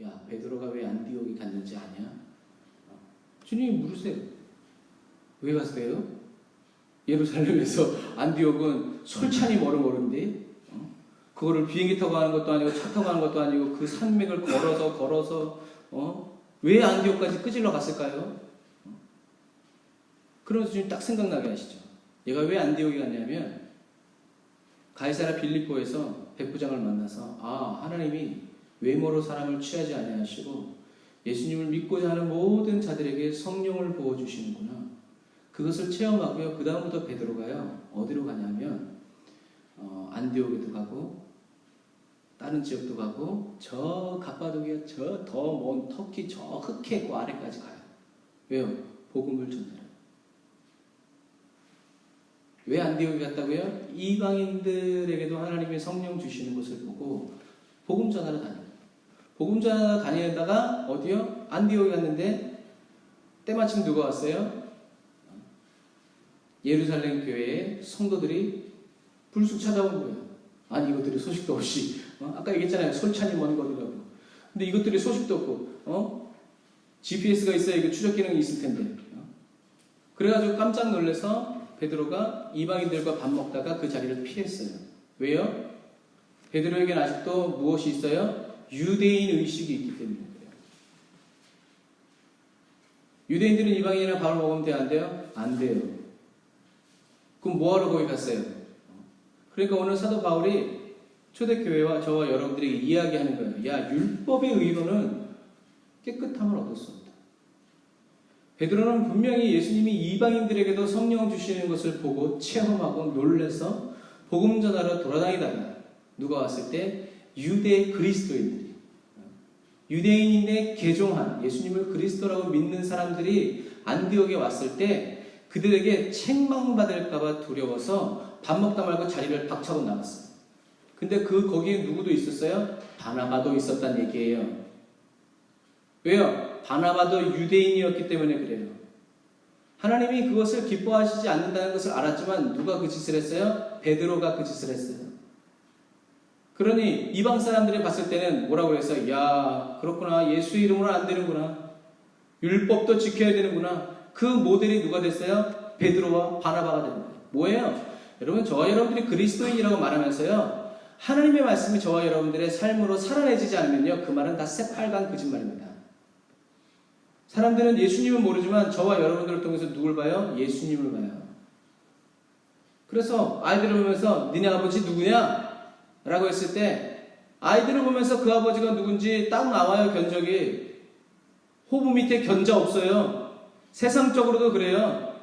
야, 베드로가 왜 안디옥에 갔는지 아냐? 주님이 물으세요. 왜 갔어요? 예루살렘에서 안디옥은 솔찬히 멀은 거리인데 그거를 비행기 타고 가는 것도 아니고 차 타고 가는 것도 아니고 그 산맥을 걸어서 왜 안디옥까지 끄질러 갔을까요? 그러면서 주님 딱 생각나게 하시죠. 얘가 왜 안디옥에 갔냐면 가이사랴 빌립보에서 백부장을 만나서 하나님이 외모로 사람을 취하지 아니하시고 예수님을 믿고자 하는 모든 자들에게 성령을 부어주시는구나. 그것을 체험하고요. 그 다음부터 베드로가요. 어디로 가냐면 안디옥에도 가고 다른 지역도 가고 저 갑바도기아 저 더 먼 터키 저 흑해 그 아래까지 가요. 왜요? 복음을 전하라. 왜 안디옥에 갔다고요? 이방인들에게도 하나님의 성령 주시는 것을 보고 복음 전하러 다녀요. 복음 전하러 다니다가 어디요? 안디옥에 갔는데 때마침 누가 왔어요? 예루살렘 교회의 성도들이 불쑥 찾아온 거예요. 아니 이것들이 소식도 없이 아까 얘기했잖아요. 솔찬히 먼 거리라고. 근데 이것들이 소식도 없고 GPS가 있어야 이게 추적 기능이 있을 텐데 그래가지고 깜짝 놀라서 베드로가 이방인들과 밥 먹다가 그 자리를 피했어요. 왜요? 베드로에게는 아직도 무엇이 있어요? 유대인 의식이 있기 때문에 그래요. 유대인들은 이방인이랑 밥을 먹으면 돼요? 안 돼요? 안 돼요. 그럼 뭐하러 거기 갔어요? 그러니까 오늘 사도 바울이 초대교회와 저와 여러분들에게 이야기하는 거예요. 야, 율법의 의로는 깨끗함을 얻을 수 없다. 베드로는 분명히 예수님이 이방인들에게도 성령 주시는 것을 보고 체험하고 놀라서 복음 전하러 돌아다니다가 누가 왔을 때 유대 그리스도인들이 유대인인데 개종한 예수님을 그리스도라고 믿는 사람들이 안디옥에 왔을 때 그들에게 책망받을까봐 두려워서 밥 먹다 말고 자리를 박차고 나갔어요. 근데 거기에 누구도 있었어요? 바나바도 있었단 얘기예요. 왜요? 바나바도 유대인이었기 때문에 그래요. 하나님이 그것을 기뻐하시지 않는다는 것을 알았지만 누가 그 짓을 했어요? 베드로가 그 짓을 했어요. 그러니 이방 사람들이 봤을 때는 뭐라고 그랬어요? 야, 그렇구나. 예수 이름으로는 안 되는구나. 율법도 지켜야 되는구나. 그 모델이 누가 됐어요? 베드로와 바나바가 되는 거예요. 뭐예요? 여러분, 저와 여러분들이 그리스도인이라고 말하면서요. 하나님의 말씀이 저와 여러분들의 삶으로 살아내지지 않으면요. 그 말은 다 새빨간 거짓말입니다. 사람들은 예수님은 모르지만 저와 여러분들을 통해서 누굴 봐요? 예수님을 봐요. 그래서 아이들을 보면서 니네 아버지 누구냐? 라고 했을 때 아이들을 보면서 그 아버지가 누군지 딱 나와요. 견적이. 호부 밑에 견자 없어요. 세상적으로도 그래요.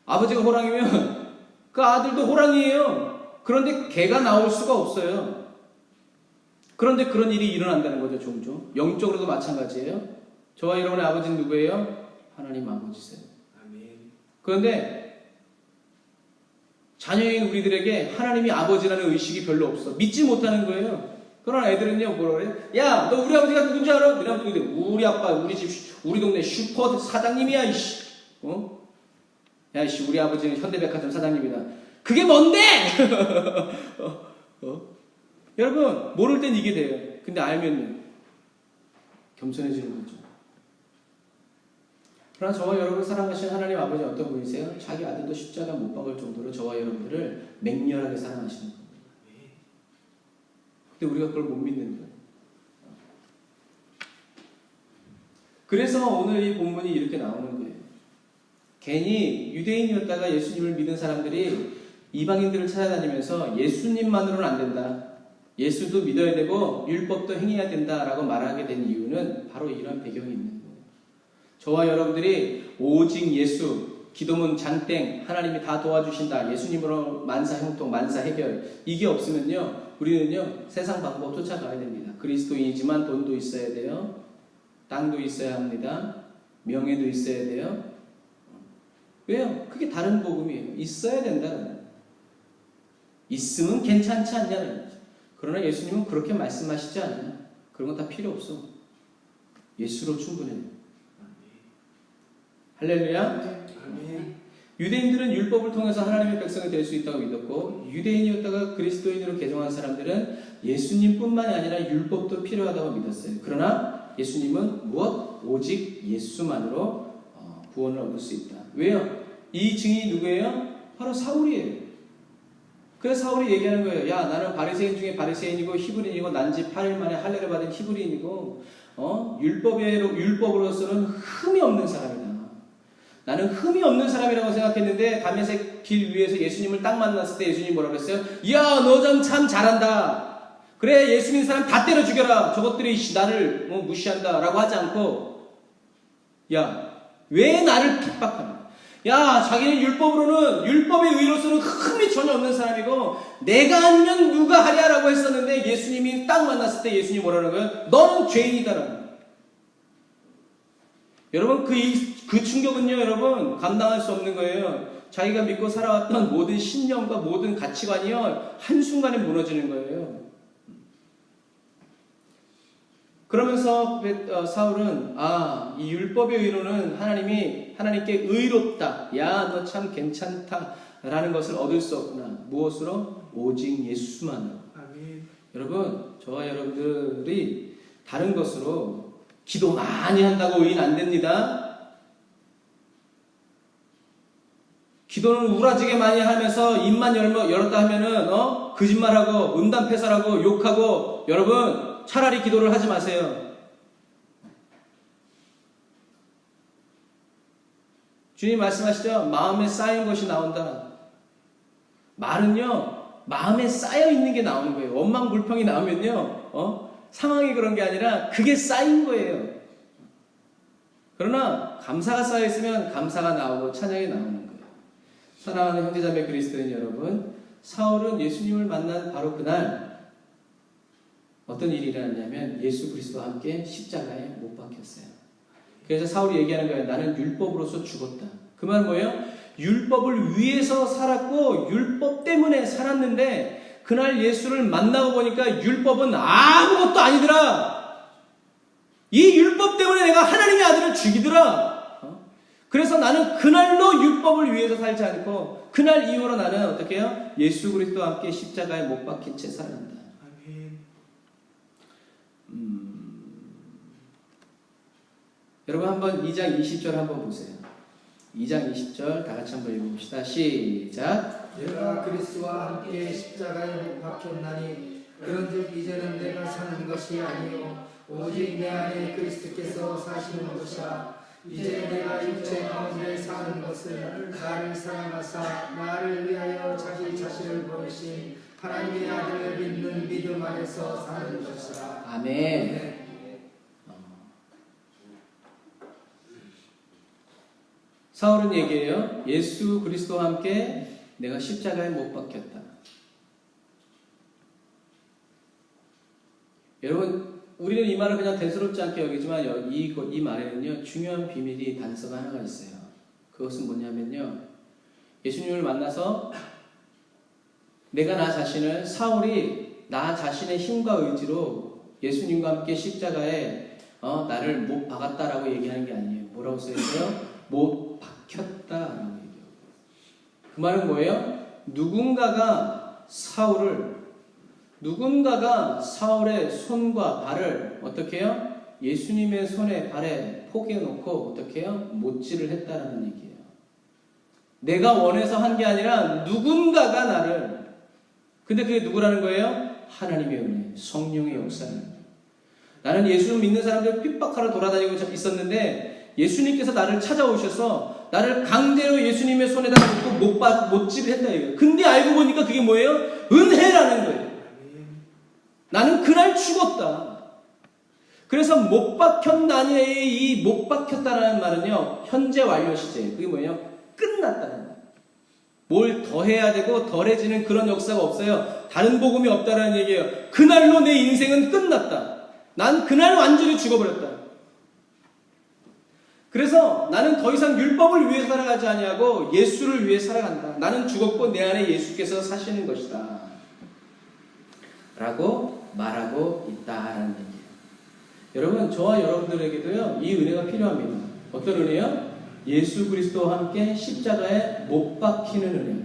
아버지가 호랑이면 그 아들도 호랑이에요. 그런데 개가 나올 수가 없어요. 그런데 그런 일이 일어난다는 거죠. 종종. 영적으로도 마찬가지예요. 저와 여러분의 아버지는 누구예요? 하나님 아버지세요. 그런데 자녀인 우리들에게 하나님이 아버지라는 의식이 별로 없어. 믿지 못하는 거예요. 그런 애들은요, 뭐라 그래? 야, 너 우리 아버지가 누군지 알아? 우리 아빠, 우리 집, 우리 동네 슈퍼 사장님이야, 이씨. 야, 이씨, 우리 아버지는 현대백화점 사장님이다. 그게 뭔데? 여러분, 모를 땐 이게 돼요. 근데 알면요, 겸손해지는 거죠. 그러나 저와 여러분을 사랑하시는 하나님 아버지 어떤 분이세요? 자기 아들도 십자가 못 박을 정도로 저와 여러분들을 맹렬하게 사랑하시는 겁니다. 근데 우리가 그걸 못 믿는 거예요. 그래서 오늘 이 본문이 이렇게 나오는 거예요. 괜히 유대인이었다가 예수님을 믿은 사람들이 이방인들을 찾아다니면서 예수님만으로는 안 된다. 예수도 믿어야 되고 율법도 행해야 된다라고 말하게 된 이유는 바로 이런 배경이 있는 거예요. 저와 여러분들이 오직 예수, 기도문 장땡, 하나님이 다 도와주신다. 예수님으로 만사 형통, 만사 해결. 이게 없으면요, 우리는요, 세상 방법 쫓아가야 됩니다. 그리스도인이지만 돈도 있어야 돼요. 땅도 있어야 합니다. 명예도 있어야 돼요. 왜요? 그게 다른 복음이에요. 있어야 된다는. 있으면 괜찮지 않냐는 거죠. 그러나 예수님은 그렇게 말씀하시지 않아요. 그런 건 다 필요 없어. 예수로 충분해요. 할렐루야. 유대인들은 율법을 통해서 하나님의 백성이 될 수 있다고 믿었고, 유대인이었다가 그리스도인으로 개종한 사람들은 예수님뿐만이 아니라 율법도 필요하다고 믿었어요. 그러나 예수님은 무엇? 오직 예수만으로 구원을 얻을 수 있다. 왜요? 이 증인이 누구예요? 바로 사울이에요. 그래서 사울이 얘기하는 거예요. 야, 나는 바리새인 중에 바리새인이고 히브리인이고 난지 8일 만에 할례를 받은 히브리인이고 율법으로서는 흠이 없는 사람이다. 나는 흠이 없는 사람이라고 생각했는데 다메섹 길 위에서 예수님을 딱 만났을 때 예수님이 뭐라고 그랬어요? 야, 너 참 잘한다. 그래, 예수 믿는 사람 다 때려 죽여라. 저것들이 나를 무시한다 라고 하지 않고, 야, 왜 나를 핍박하냐? 야, 자기는 율법의 의로서는 흠이 전혀 없는 사람이고 내가 아니면 누가 하랴라고 했었는데 예수님이 딱 만났을 때 예수님이 뭐라는 거예요? 너는 죄인이다라는 거예요. 여러분, 그 충격은요, 여러분, 감당할 수 없는 거예요. 자기가 믿고 살아왔던 모든 신념과 모든 가치관이요, 한순간에 무너지는 거예요. 그러면서 사울은 이 율법의 의로는 하나님께 의롭다. 야, 너 참 괜찮다. 라는 것을 얻을 수 없구나. 무엇으로? 오직 예수만으로. 아멘. 여러분, 저와 여러분들이 다른 것으로 기도 많이 한다고 의인 안 됩니다. 기도는 우라지게 많이 하면서 입만 열었다 하면은 거짓말하고 음담패설하고 욕하고, 여러분 차라리 기도를 하지 마세요. 주님 말씀하시죠. 마음에 쌓인 것이 나온다. 말은요, 마음에 쌓여 있는 게 나오는 거예요. 원망 불평이 나오면요, 상황이 그런 게 아니라 그게 쌓인 거예요. 그러나 감사가 쌓여 있으면 감사가 나오고 찬양이 나오는 거예요. 사랑하는 형제자매 그리스도인 여러분, 사울은 예수님을 만난 바로 그날 어떤 일이 일어났냐면 예수 그리스도와 함께 십자가에 못 박혔어요. 그래서 사울이 얘기하는 거예요. 나는 율법으로서 죽었다. 그 말은 뭐예요? 율법을 위해서 살았고 율법 때문에 살았는데 그날 예수를 만나고 보니까 율법은 아무것도 아니더라. 이 율법 때문에 내가 하나님의 아들을 죽이더라. 그래서 나는 그날로 율법을 위해서 살지 않고 그날 이후로 나는 어떻게 해요? 예수 그리스도와 함께 십자가에 못 박힌 채 살아간다. 여러분 한번 2장 20절 한번 보세요. 2장 20절 다 같이 한번 읽어봅시다. 시작. 내가 그리스도와 함께 십자가에 못 박혔나니 그런즉 이제는 내가 사는 것이 아니요 오직 내 안에 그리스도께서 사시는 것이라. 이제 내가 육체 가운데 사는 것을 나를 사랑하사 나를 위하여 자기 자신을 버리신 하나님의 아들을 믿는 믿음 안에서 사는 것이라. 아멘. 사울은 얘기해요. 예수 그리스도와 함께 내가 십자가에 못 박혔다. 여러분, 우리는 이 말을 그냥 대수롭지 않게 여기지만 이 말에는요, 중요한 비밀이 단서가 하나가 있어요. 그것은 뭐냐면요, 예수님을 만나서 내가 나 자신을, 사울이 나 자신의 힘과 의지로 예수님과 함께 십자가에 나를 못 박았다라고 얘기하는 게 아니에요. 뭐라고 써있어요? 못 박혔다라고 얘기해요. 그 말은 뭐예요? 누군가가 사울의 손과 발을 어떻게 해요? 예수님의 손에 발에 포개놓고 어떻게 해요? 못질을 했다라는 얘기예요. 내가 원해서 한 게 아니라 누군가가 나를, 근데 그게 누구라는 거예요? 하나님의 은혜, 성령의 역사는. 나는 예수를 믿는 사람들 핍박하러 돌아다니고 있었는데 예수님께서 나를 찾아오셔서 나를 강제로 예수님의 손에다 놓고 못질을 했다 이거예요. 근데 알고 보니까 그게 뭐예요? 은혜라는 거예요. 나는 그날 죽었다. 그래서 못 박혔다의 이 못 박혔다라는 말은요, 현재 완료 시제. 그게 뭐예요? 끝났다는 거예요. 뭘 더 해야 되고 덜해지는 그런 역사가 없어요. 다른 복음이 없다라는 얘기예요. 그날로 내 인생은 끝났다. 난 그날 완전히 죽어버렸다. 그래서 나는 더 이상 율법을 위해 살아가지 아니하고 예수를 위해 살아간다. 나는 죽었고 내 안에 예수께서 사시는 것이다. 라고 말하고 있다라는 얘기예요. 여러분, 저와 여러분들에게도요, 이 은혜가 필요합니다. 어떤 은혜요? 예수 그리스도와 함께 십자가에 못 박히는 은혜.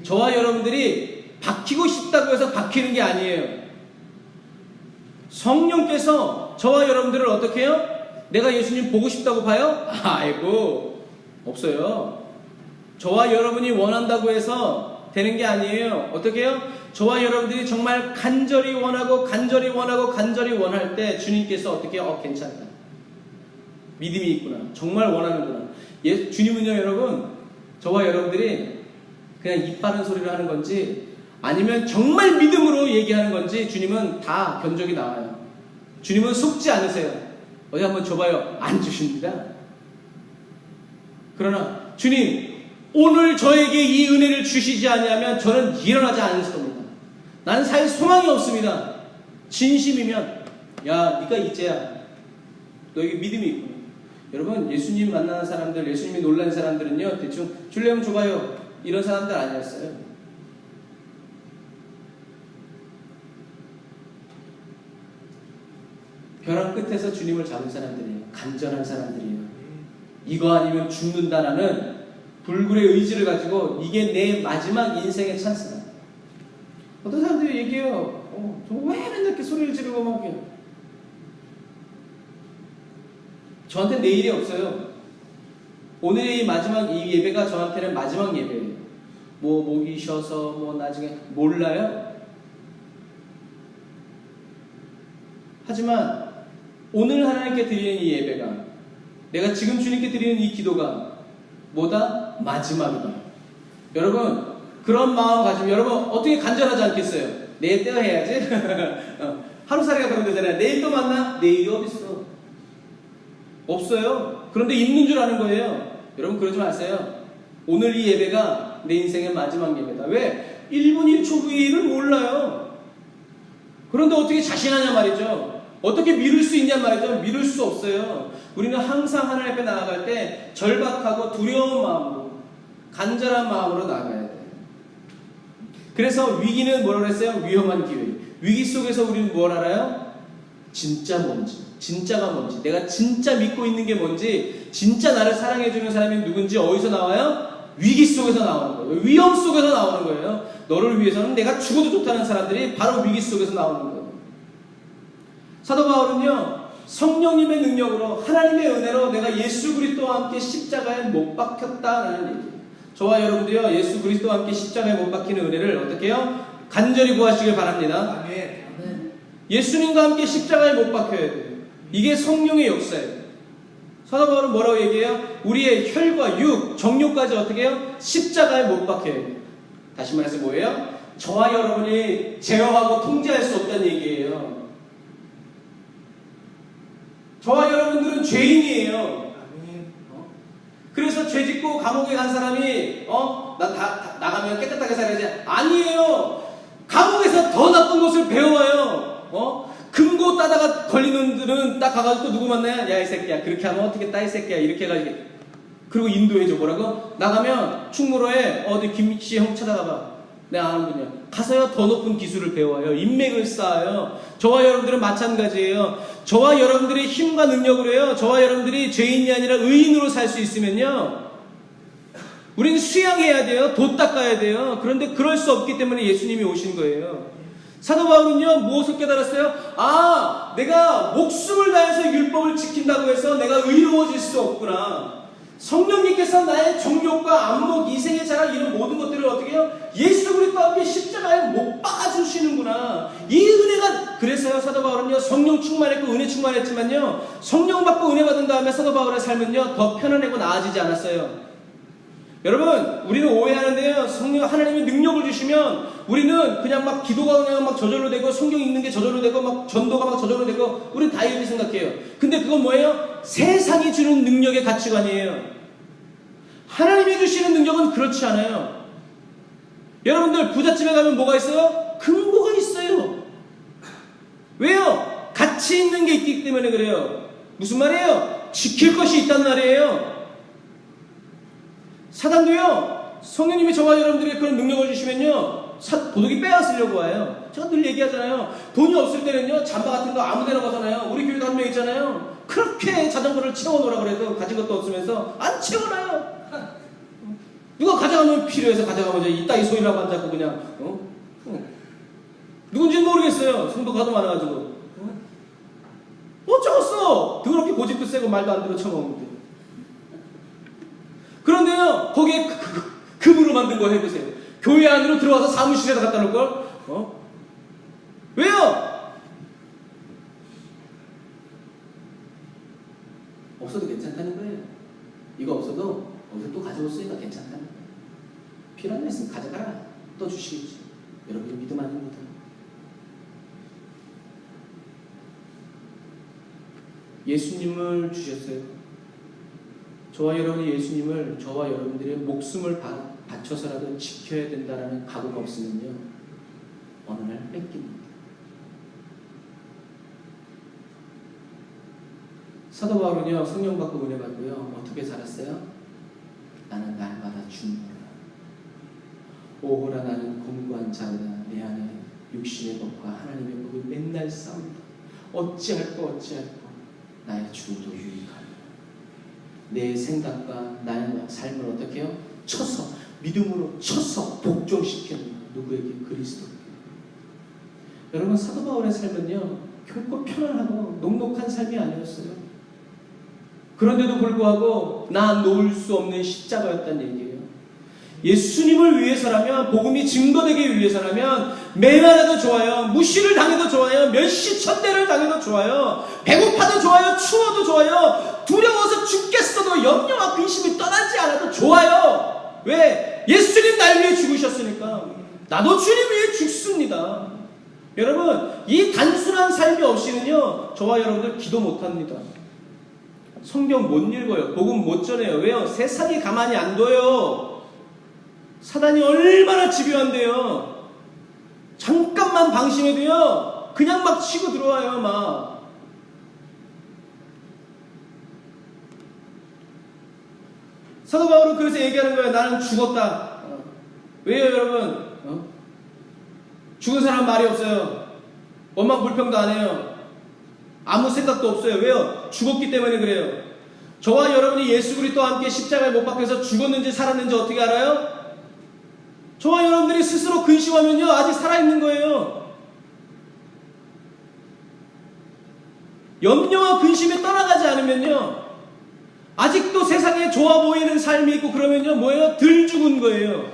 저와 여러분들이 박히고 싶다고 해서 박히는 게 아니에요. 성령께서 저와 여러분들을 어떻게 해요? 내가 예수님 보고 싶다고 봐요? 아이고, 없어요. 저와 여러분이 원한다고 해서 되는 게 아니에요. 어떻게 해요? 저와 여러분들이 정말 간절히 원하고 간절히 원하고 간절히 원할 때 주님께서 어떻게 해요? 괜찮다. 믿음이 있구나. 정말 원하는구나. 주님은요, 여러분, 저와 여러분들이 그냥 입 바른 소리를 하는 건지 아니면 정말 믿음으로 얘기하는 건지 주님은 다 견적이 나와요. 주님은 속지 않으세요. 어디 한번 줘봐요. 안 주십니다. 그러나 주님, 오늘 저에게 이 은혜를 주시지 아니하면 저는 일어나지 않을 겁니다. 나는 살 소망이 없습니다. 진심이면 야, 네가 이제야 너에게 믿음이 있구나. 여러분, 예수님 만나는 사람들, 예수님이 놀란 사람들은요, 대충 줄래면 줘봐요, 이런 사람들 아니었어요. 벼랑 끝에서 주님을 잡은 사람들이에요. 간절한 사람들이에요. 이거 아니면 죽는다라는 불굴의 의지를 가지고 이게 내 마지막 인생의 찬스다. 어떤 사람들이 얘기해요. 왜 맨날 이렇게 소리를 지르고 막 해요. 저한테 내일이 없어요. 오늘의 이 마지막 이 예배가 저한테는 마지막 예배예요. 뭐 목이 쉬어서 뭐 나중에 몰라요. 하지만 오늘 하나님께 드리는 이 예배가, 내가 지금 주님께 드리는 이 기도가 뭐다? 마지막이다. 여러분, 그런 마음 가지면 여러분 어떻게 간절하지 않겠어요? 내일 떼어 해야지. 하루살이가 그런 거잖아요. 내일 또 만나? 내일이 어딨어? 없어요. 그런데 있는 줄 아는 거예요. 여러분, 그러지 마세요. 오늘 이 예배가 내 인생의 마지막 예배다. 왜? 1분 1초 후의 일을 몰라요. 그런데 어떻게 자신하냐 말이죠. 어떻게 미룰 수 있냐 말이죠. 미룰 수 없어요. 우리는 항상 하나님 앞에 나아갈 때 절박하고 두려운 마음으로, 간절한 마음으로 나아가야 돼요. 그래서 위기는 뭐라고 했어요? 위험한 기회. 위기 속에서 우리는 뭘 알아요? 진짜 뭔지, 진짜가 뭔지, 내가 진짜 믿고 있는 게 뭔지, 진짜 나를 사랑해주는 사람이 누군지 어디서 나와요? 위기 속에서 나오는 거예요. 위험 속에서 나오는 거예요. 너를 위해서는 내가 죽어도 좋다는 사람들이 바로 위기 속에서 나오는 거예요. 사도 바울은요, 성령님의 능력으로, 하나님의 은혜로 내가 예수 그리스도와 함께 십자가에 못 박혔다라는 얘기예요. 저와 여러분도요, 예수 그리스도와 함께 십자가에 못 박히는 은혜를 어떻게 해요? 간절히 구하시길 바랍니다. 아멘. 예수님과 함께 십자가에 못 박혀야 돼요. 이게 성령의 역사예요. 사도 바울은 뭐라고 얘기해요? 우리의 혈과 육, 정욕까지 어떻게 해요? 십자가에 못 박혀야 돼요. 다시 말해서 뭐예요? 저와 여러분이 제어하고 통제할 수 없다는 얘기예요. 저와 여러분들은 죄인이에요. 그래서 죄 짓고 감옥에 간 사람이 나 나가면 깨끗하게 살아야지. 아니에요. 감옥에서 더 나쁜 것을 배워요. 금고 따다가 걸리는 분들은 딱 가가지고 또 누구 만나요? 야, 이 새끼야, 그렇게 하면 어떻게 따, 이 새끼야, 이렇게 해가지고. 그리고 인도해줘. 뭐라고? 나가면 충무로에 어디 김씨 형 찾아가봐. 내가 아는 분이야. 가서요, 더 높은 기술을 배워요. 인맥을 쌓아요. 저와 여러분들은 마찬가지예요. 저와 여러분들이 힘과 능력으로 해요. 저와 여러분들이 죄인이 아니라 의인으로 살 수 있으면요, 우리는 수양해야 돼요. 돛 닦아야 돼요. 그런데 그럴 수 없기 때문에 예수님이 오신 거예요. 사도 바울은요, 무엇을 깨달았어요? 내가 목숨을 다해서 율법을 지킨다고 해서 내가 의로워질 수 없구나. 성령님께서 나의 정욕과 안목, 이생의 자랑, 이런 모든 것들을 어떻게 해요? 예수 그리스도와 함께 십자가에 못 박아주시는구나. 이 은혜가, 그래서요, 사도 바울은요, 성령 충만했고 은혜 충만했지만요, 성령 받고 은혜 받은 다음에 사도 바울의 삶은요, 더 편안하고 나아지지 않았어요. 여러분, 우리는 오해하는데요, 성령, 하나님이 능력을 주시면 우리는 그냥 막 기도가 그냥 막 저절로 되고, 성경 읽는 게 저절로 되고, 막 전도가 막 저절로 되고, 우리는 다 이렇게 생각해요. 근데 그건 뭐예요? 세상이 주는 능력의 가치관이에요. 하나님이 주시는 능력은 그렇지 않아요. 여러분들, 부잣집에 가면 뭐가 있어요? 금고가 있어요. 왜요? 가치 있는 게 있기 때문에 그래요. 무슨 말이에요? 지킬 것이 있단 말이에요. 사단도요, 성령님이 저와 여러분들에게 그런 능력을 주시면요, 도둑이 빼앗으려고 와요. 제가 늘 얘기하잖아요. 돈이 없을 때는요, 잠바 같은 거 아무 데나 벗어나요. 우리 교회도 한 명이 있잖아요. 그렇게 자전거를 채워놓으라고 해도 가진 것도 없으면서 안 채워놔요. 누가 가져가면 필요해서 가져가면 이따위 소리라고 앉았고 그냥 누군지는 모르겠어요. 성도가 하도 많아가지고 어쩌겠어. 더럽게 고집도 세고 말도 안 들어 쳐먹는데. 그런데요 거기에 금으로 만든 거 해보세요. 교회 안으로 들어와서 사무실에다 갖다 놓을걸? 왜요? 없어도 괜찮다는 거예요. 이거 없어도 어디서 또 가져왔으니까 괜찮다는 거예요. 필요한 거 있으면 가져가라. 또 주시겠지. 여러분이 믿음 아닙니다. 예수님을 주셨어요. 저와 여러분이 예수님을 저와 여러분들의 목숨을 바쳐서라도 지켜야 된다라는 각오가 없으면요 어느 날 뺏깁니다. 사도 바울은요 성령 받고 은혜 받고요 어떻게 살았어요? 나는 날마다 중보라. 오호라 나는 공고한 자로다. 내 안에 육신의 법과 하나님의 법이 맨날 싸운다. 어찌할꼬 나의 죽음도 유익하리라. 내 생각과 나의 삶을 어떻게 해요? 쳐서 믿음으로 쳐서 복종시키는 누구에게? 그리스도에게. 여러분 사도 바울의 삶은요 결코 편안하고 녹록한 삶이 아니었어요. 그런데도 불구하고 나 놓을 수 없는 십자가였다는 얘기예요. 예수님을 위해서라면, 복음이 증거되기 위해서라면 매만해도 좋아요, 무시를 당해도 좋아요, 멸시천대를 당해도 좋아요, 배고파도 좋아요, 추워도 좋아요, 두려워서 죽겠어도 염려와 근심이 떠나지 않아도 좋아요. 왜? 예수님 날 위해 죽으셨으니까. 나도 주님 위해 죽습니다. 여러분 이 단순한 삶이 없이는요 저와 여러분들 기도 못합니다. 성경 못 읽어요. 복음 못 전해요. 왜요? 세상이 가만히 안 둬요. 사단이 얼마나 집요한데요. 잠깐만 방심해도요 그냥 막 치고 들어와요. 막 사도 바울은 그래서 얘기하는 거예요. 나는 죽었다. 왜요 여러분? 죽은 사람 말이 없어요. 원망 불평도 안 해요. 아무 생각도 없어요. 왜요? 죽었기 때문에 그래요. 저와 여러분이 예수 그리스도와 함께 십자가에 못 박혀서 죽었는지 살았는지 어떻게 알아요? 저와 여러분들이 스스로 근심하면요 아직 살아있는 거예요. 염려와 근심이 떠나가지 않으면요 아직도 세상에 좋아 보이는 삶이 있고 그러면요 뭐예요? 덜 죽은 거예요.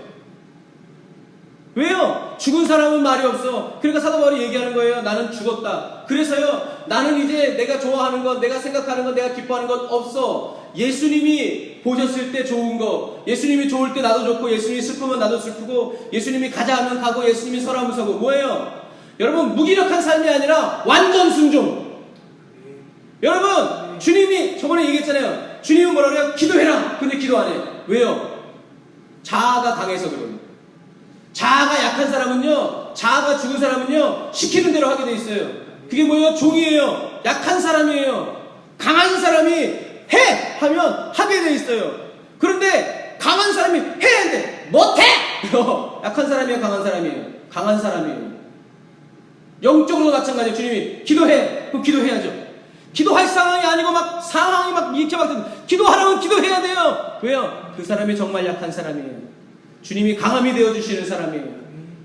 왜요? 죽은 사람은 말이 없어. 그러니까 사도 바울이 얘기하는 거예요. 나는 죽었다. 그래서요 나는 이제 내가 좋아하는 것, 내가 생각하는 것, 내가 기뻐하는 것 없어. 예수님이 보셨을 때 좋은 거, 예수님이 좋을 때 나도 좋고, 예수님이 슬프면 나도 슬프고, 예수님이 가자 하면 가고, 예수님이 서라면 서고. 뭐예요? 여러분 무기력한 삶이 아니라 완전 순종. 여러분 주님이 저번에 얘기했잖아요. 주님은 뭐라 그래요? 기도해라. 근데 기도 안 해. 왜요? 자아가 강해서 그래요. 자아가 약한 사람은요, 자아가 죽은 사람은요 시키는 대로 하게 돼 있어요. 그게 뭐예요? 종이에요. 약한 사람이에요. 강한 사람이 해! 하면 하게 돼 있어요. 그런데 강한 사람이 해야 돼! 못해! 약한 사람이에요? 강한 사람이에요? 강한 사람이에요. 영적으로 마찬가지예요. 주님이 기도해! 그럼 기도해야죠. 기도할 상황이 아니고 막 상황이 막 이렇게 막 기도하라면 기도해야 돼요. 왜요? 그 사람이 정말 약한 사람이에요. 주님이 강함이 되어주시는 사람이에요.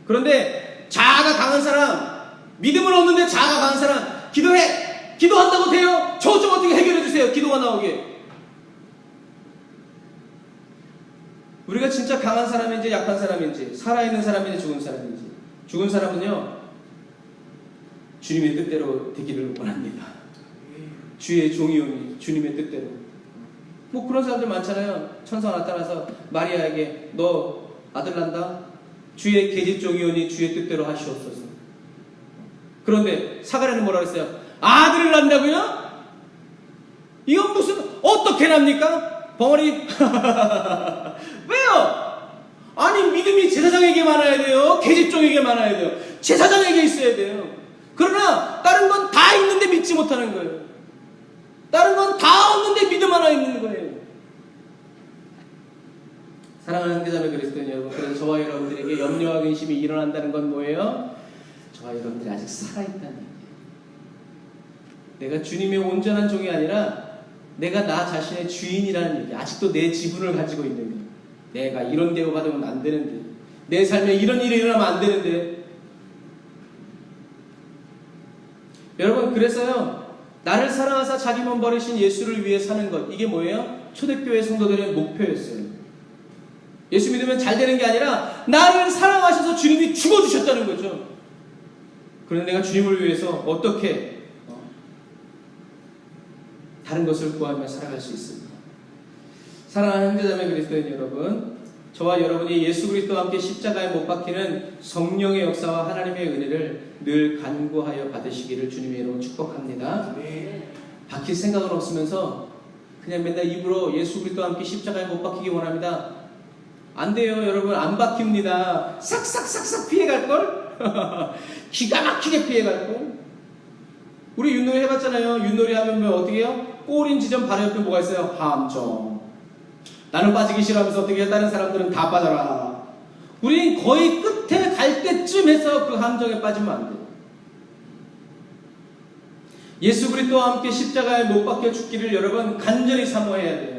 그런데 자아가 강한 사람, 믿음은 없는데 자아가 강한 사람, 기도해! 기도한다고 돼요? 저 좀 어떻게 해결해 주세요. 기도가 나오게. 우리가 진짜 강한 사람인지 약한 사람인지, 살아있는 사람인지 죽은 사람인지. 죽은 사람은요 주님의 뜻대로 되기를 원합니다. 주의 종이오니 주님의 뜻대로. 뭐 그런 사람들 많잖아요. 천사가 나타나서 마리아에게 너 아들 난다. 주의 계집종이오니 주의 뜻대로 하시옵소서. 그런데 사가랴는 뭐라 그랬어요? 아들을 낳는다고요? 이건 무슨 어떻게 납니까? 벙어리. 왜요? 아니 믿음이 제사장에게 많아야 돼요? 계집종에게 많아야 돼요? 제사장에게 있어야 돼요. 그러나 다른 건 다 있는데 믿지 못하는 거예요. 다른 건 다 없는데 믿음 하나 있는 거예요. 사랑하는 형제자매 그리스도인 여러분, 그래서 저와 여러분들에게 염려와 근심이 일어난다는 건 뭐예요? 저와 여러분들이 아직 살아있다는 얘기예요. 내가 주님의 온전한 종이 아니라 내가 나 자신의 주인이라는 얘기. 아직도 내 지분을 가지고 있는 거. 내가 이런 대우 받으면 안 되는데, 내 삶에 이런 일이 일어나면 안 되는데. 여러분, 그래서요, 나를 사랑하사 자기 몸 버리신 예수를 위해 사는 것, 이게 뭐예요? 초대교회 성도들의 목표였어요. 예수 믿으면 잘 되는 게 아니라 나를 사랑하셔서 주님이 죽어주셨다는 거죠. 그런데 내가 주님을 위해서 어떻게 다른 것을 구하며 살아갈 수 있습니다. 사랑하는 형제자매 그리스도인 여러분, 저와 여러분이 예수 그리스도와 함께 십자가에 못 박히는 성령의 역사와 하나님의 은혜를 늘 간구하여 받으시기를 주님의 이름으로 축복합니다. 박힐 생각은 없으면서 그냥 맨날 입으로 예수 그리스도와 함께 십자가에 못 박히기 원합니다. 안 돼요, 여러분. 안 박힙니다. 싹싹싹싹 피해갈걸? 기가 막히게 피해갈걸? 우리 윷놀이 해봤잖아요. 윷놀이 하면 뭐 어떻게 해요? 꼬린 지점 바로 옆에 뭐가 있어요? 함정. 나는 빠지기 싫어하면서 어떻게 해요? 다른 사람들은 다 빠져라. 우린 거의 끝에 갈 때쯤 해서 그 함정에 빠지면 안 돼요. 예수 그리스도와 함께 십자가에 못 박혀 죽기를 여러분 간절히 사모해야 돼요.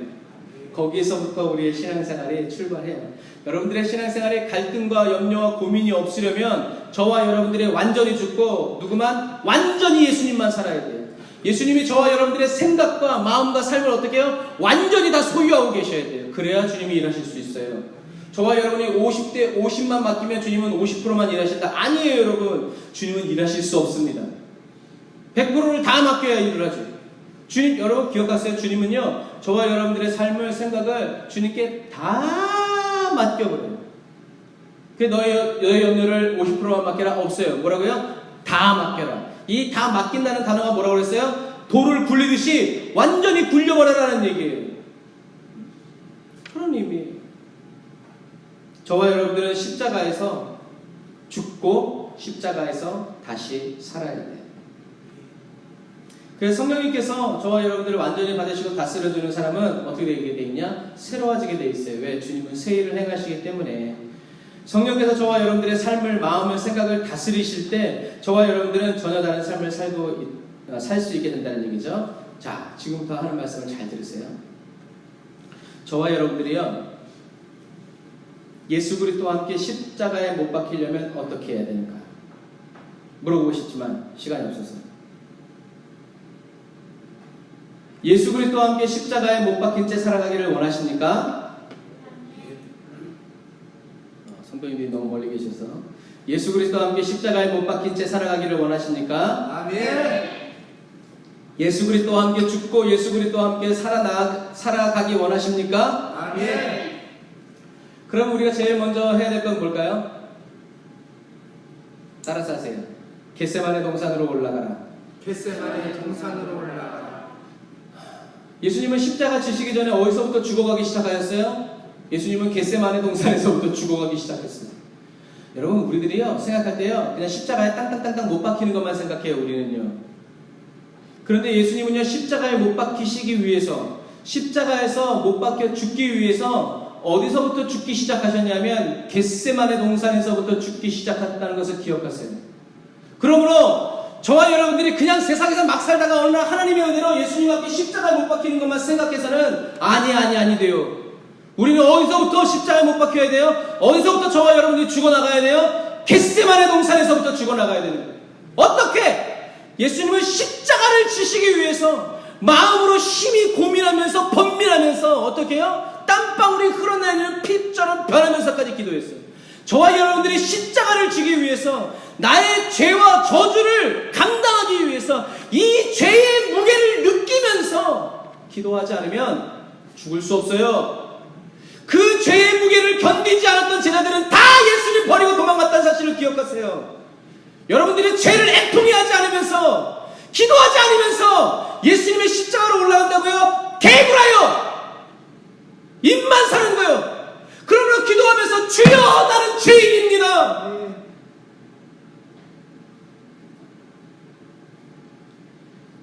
거기에서부터 우리의 신앙생활이 출발해요. 여러분들의 신앙생활에 갈등과 염려와 고민이 없으려면 저와 여러분들이 완전히 죽고 누구만? 완전히 예수님만 살아야 돼요. 예수님이 저와 여러분들의 생각과 마음과 삶을 어떻게 해요? 완전히 다 소유하고 계셔야 돼요. 그래야 주님이 일하실 수 있어요. 저와 여러분이 50대 50만 맡기면 주님은 50%만 일하신다. 아니에요, 여러분. 주님은 일하실 수 없습니다. 100%를 다 맡겨야 일을 하죠. 주님, 여러분 기억하세요. 주님은요, 저와 여러분들의 삶을, 생각을 주님께 다 맡겨버려요. 너의 염려를 50%만 맡겨라? 없어요. 뭐라고요? 다 맡겨라. 이 다 맡긴다는 단어가 뭐라고 그랬어요? 돌을 굴리듯이 완전히 굴려버려라는 얘기예요. 그런 의미예요. 저와 여러분들은 십자가에서 죽고 십자가에서 다시 살아야 돼요. 그래서 성령님께서 저와 여러분들을 완전히 받으시고 다스려주는 사람은 어떻게 되게 돼 있냐? 새로워지게 돼 있어요. 왜? 주님은 새 일을 행하시기 때문에. 성령께서 저와 여러분들의 삶을, 마음을, 생각을 다스리실 때 저와 여러분들은 전혀 다른 삶을 살 수 있게 된다는 얘기죠. 자, 지금부터 하는 말씀을 잘 들으세요. 저와 여러분들이요, 예수 그리스도와 함께 십자가에 못 박히려면 어떻게 해야 되는가? 물어보고 싶지만 시간이 없어서. 예수 그리스도와 함께 십자가에 못 박힌 채 살아가기를 원하십니까? 성도님들이 너무 멀리 계셔서. 예수 그리스도와 함께 십자가에 못 박힌 채 살아가기를 원하십니까? 아멘. 예수 그리스도와 함께 죽고 예수 그리스도와 함께 살아가기 원하십니까? 아멘. 그럼 우리가 제일 먼저 해야 될 건 뭘까요? 따라서 하세요. 겟세마네 동산으로 올라가라. 겟세마네 동산으로 올라가라. 예수님은 십자가 지시기 전에 어디서부터 죽어가기 시작하였어요? 예수님은 겟세마네 동산에서부터 죽어가기 시작했어요. 여러분, 우리들이요, 생각할 때요, 그냥 십자가에 땅땅땅땅 못 박히는 것만 생각해요, 우리는요. 그런데 예수님은요, 십자가에 못 박히시기 위해서, 십자가에서 못 박혀 죽기 위해서 어디서부터 죽기 시작하셨냐면 겟세마네 동산에서부터 죽기 시작했다는 것을 기억하세요. 그러므로 저와 여러분들이 그냥 세상에서 막 살다가 어느 날 하나님의 은혜로 예수님과 함께 십자가에 못 박히는 것만 생각해서는 아니 돼요. 우리는 어디서부터 십자가에 못 박혀야 돼요? 어디서부터 저와 여러분들이 죽어나가야 돼요? 겟세마네 동산에서부터 죽어나가야 되는 거예요. 어떻게? 예수님은 십자가를 지시기 위해서 마음으로 심히 고민하면서 번민하면서 어떻게 해요? 땀방울이 흘러내리는 피처럼 변하면서까지 기도했어요. 저와 여러분들이 십자가를 지기 위해서 나의 죄와 저주를 감당하기 위해서 이 죄의 무게를 느끼면서 기도하지 않으면 죽을 수 없어요. 그 죄의 무게를 견디지 않았던 제자들은 다 예수님 버리고 도망갔다는 사실을 기억하세요. 여러분들이 죄를 애통해하지 않으면서 기도하지 않으면서 예수님의 십자가로 올라간다고요? 개구라요! 입만 사는 거예요. 그러므로 기도하면서 주여 나는 죄인입니다.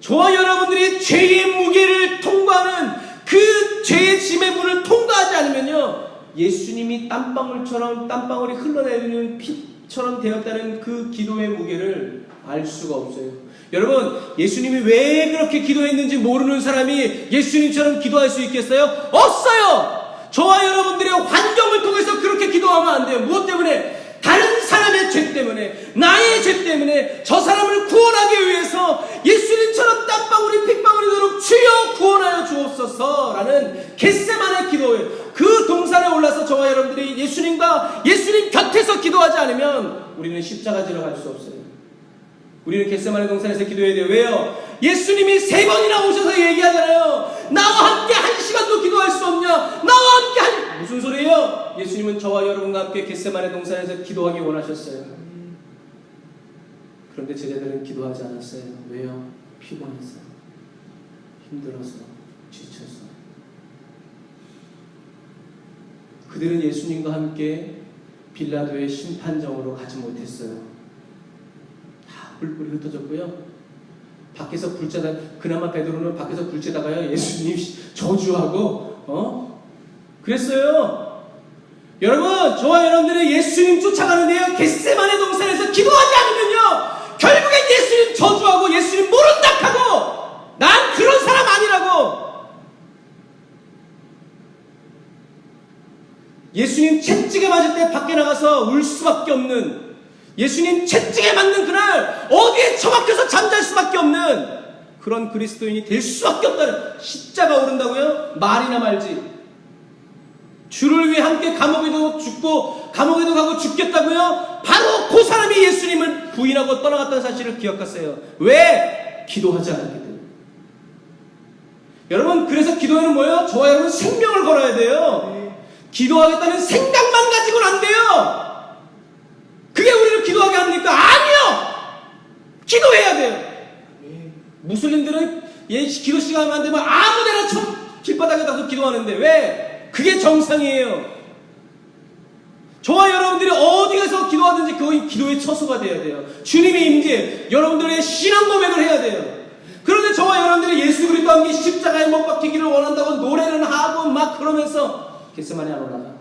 저와 여러분들이 죄의 무게를 통과하는 그 죄의 짐의 문을 통과하지 않으면요, 예수님이 땀방울이 흘러내리는 피처럼 되었다는 그 기도의 무게를 알 수가 없어요. 여러분, 예수님이 왜 그렇게 기도했는지 모르는 사람이 예수님처럼 기도할 수 있겠어요? 없어요! 저와 여러분들의 환경을 통해서 그렇게 기도하면 안 돼요. 무엇 때문에? 다른 사람의 죄 때문에, 나의 죄 때문에 저 사람을 구원하기 위해서 예수님처럼 땀방울이 핏방울이 되도록 주여 구원하여 주옵소서라는 겟세마네 기도예요. 그 동산에 올라서 저와 여러분들이 예수님과 예수님 곁에서 기도하지 않으면 우리는 십자가 지러 갈 수 없어요. 우리는 겟세마네 동산에서 기도해야 돼요. 왜요? 예수님이 3번이나 오셔서 얘기하잖아요. 나와 함께 1시간도 기도할 수 없냐? 나와 함께 무슨 소리예요? 예수님은 저와 여러분과 함께 겟세마네 동산에서 기도하기 원하셨어요. 그런데 제자들은 기도하지 않았어요. 왜요? 피곤해서, 힘들어서, 지쳐서. 그들은 예수님과 함께 빌라도의 심판정으로 가지 못했어요. 뿔뿔이 흩어졌고요. 밖에서 불자다, 그나마 베드로는 밖에서 불자다가요 예수님 저주하고 그랬어요. 여러분, 저와 여러분들은 예수님 쫓아가는데요, 겟세마네 동산에서 기도하지 않으면요 결국엔 예수님 저주하고 예수님 모른다 하고 난 그런 사람 아니라고, 예수님 채찍에 맞을 때 밖에 나가서 울 수밖에 없는, 예수님 채찍에 맞는 그날 어디에 처박혀서 잠잘 수밖에 없는 그런 그리스도인이 될 수밖에 없다는, 십자가 오른다고요? 말이나 말지. 주를 위해 함께 감옥에도 죽고 감옥에도 가고 죽겠다고요? 바로 그 사람이 예수님을 부인하고 떠나갔다는 사실을 기억하세요. 왜? 기도하지 않았기 때문에. 여러분, 그래서 기도에는 뭐예요? 저와 여러분 생명을 걸어야 돼요. 기도하겠다는 생각만 가지고는 안 돼요. 그게 우리를 기도하게 합니까? 아니요! 기도해야 돼요. 무슬림들은 기도 시간만 되면 아무데나 길바닥에 가서 기도하는데 왜? 그게 정상이에요. 저와 여러분들이 어디 가서 기도하든지 그건 기도의 처소가 돼야 돼요. 주님의 임재, 여러분들의 신앙 고백을 해야 돼요. 그런데 저와 여러분들이 예수 그리스도와 함께 십자가에 못 박히기를 원한다고 노래는 하고 막 그러면서 겟세마네 안 올라가.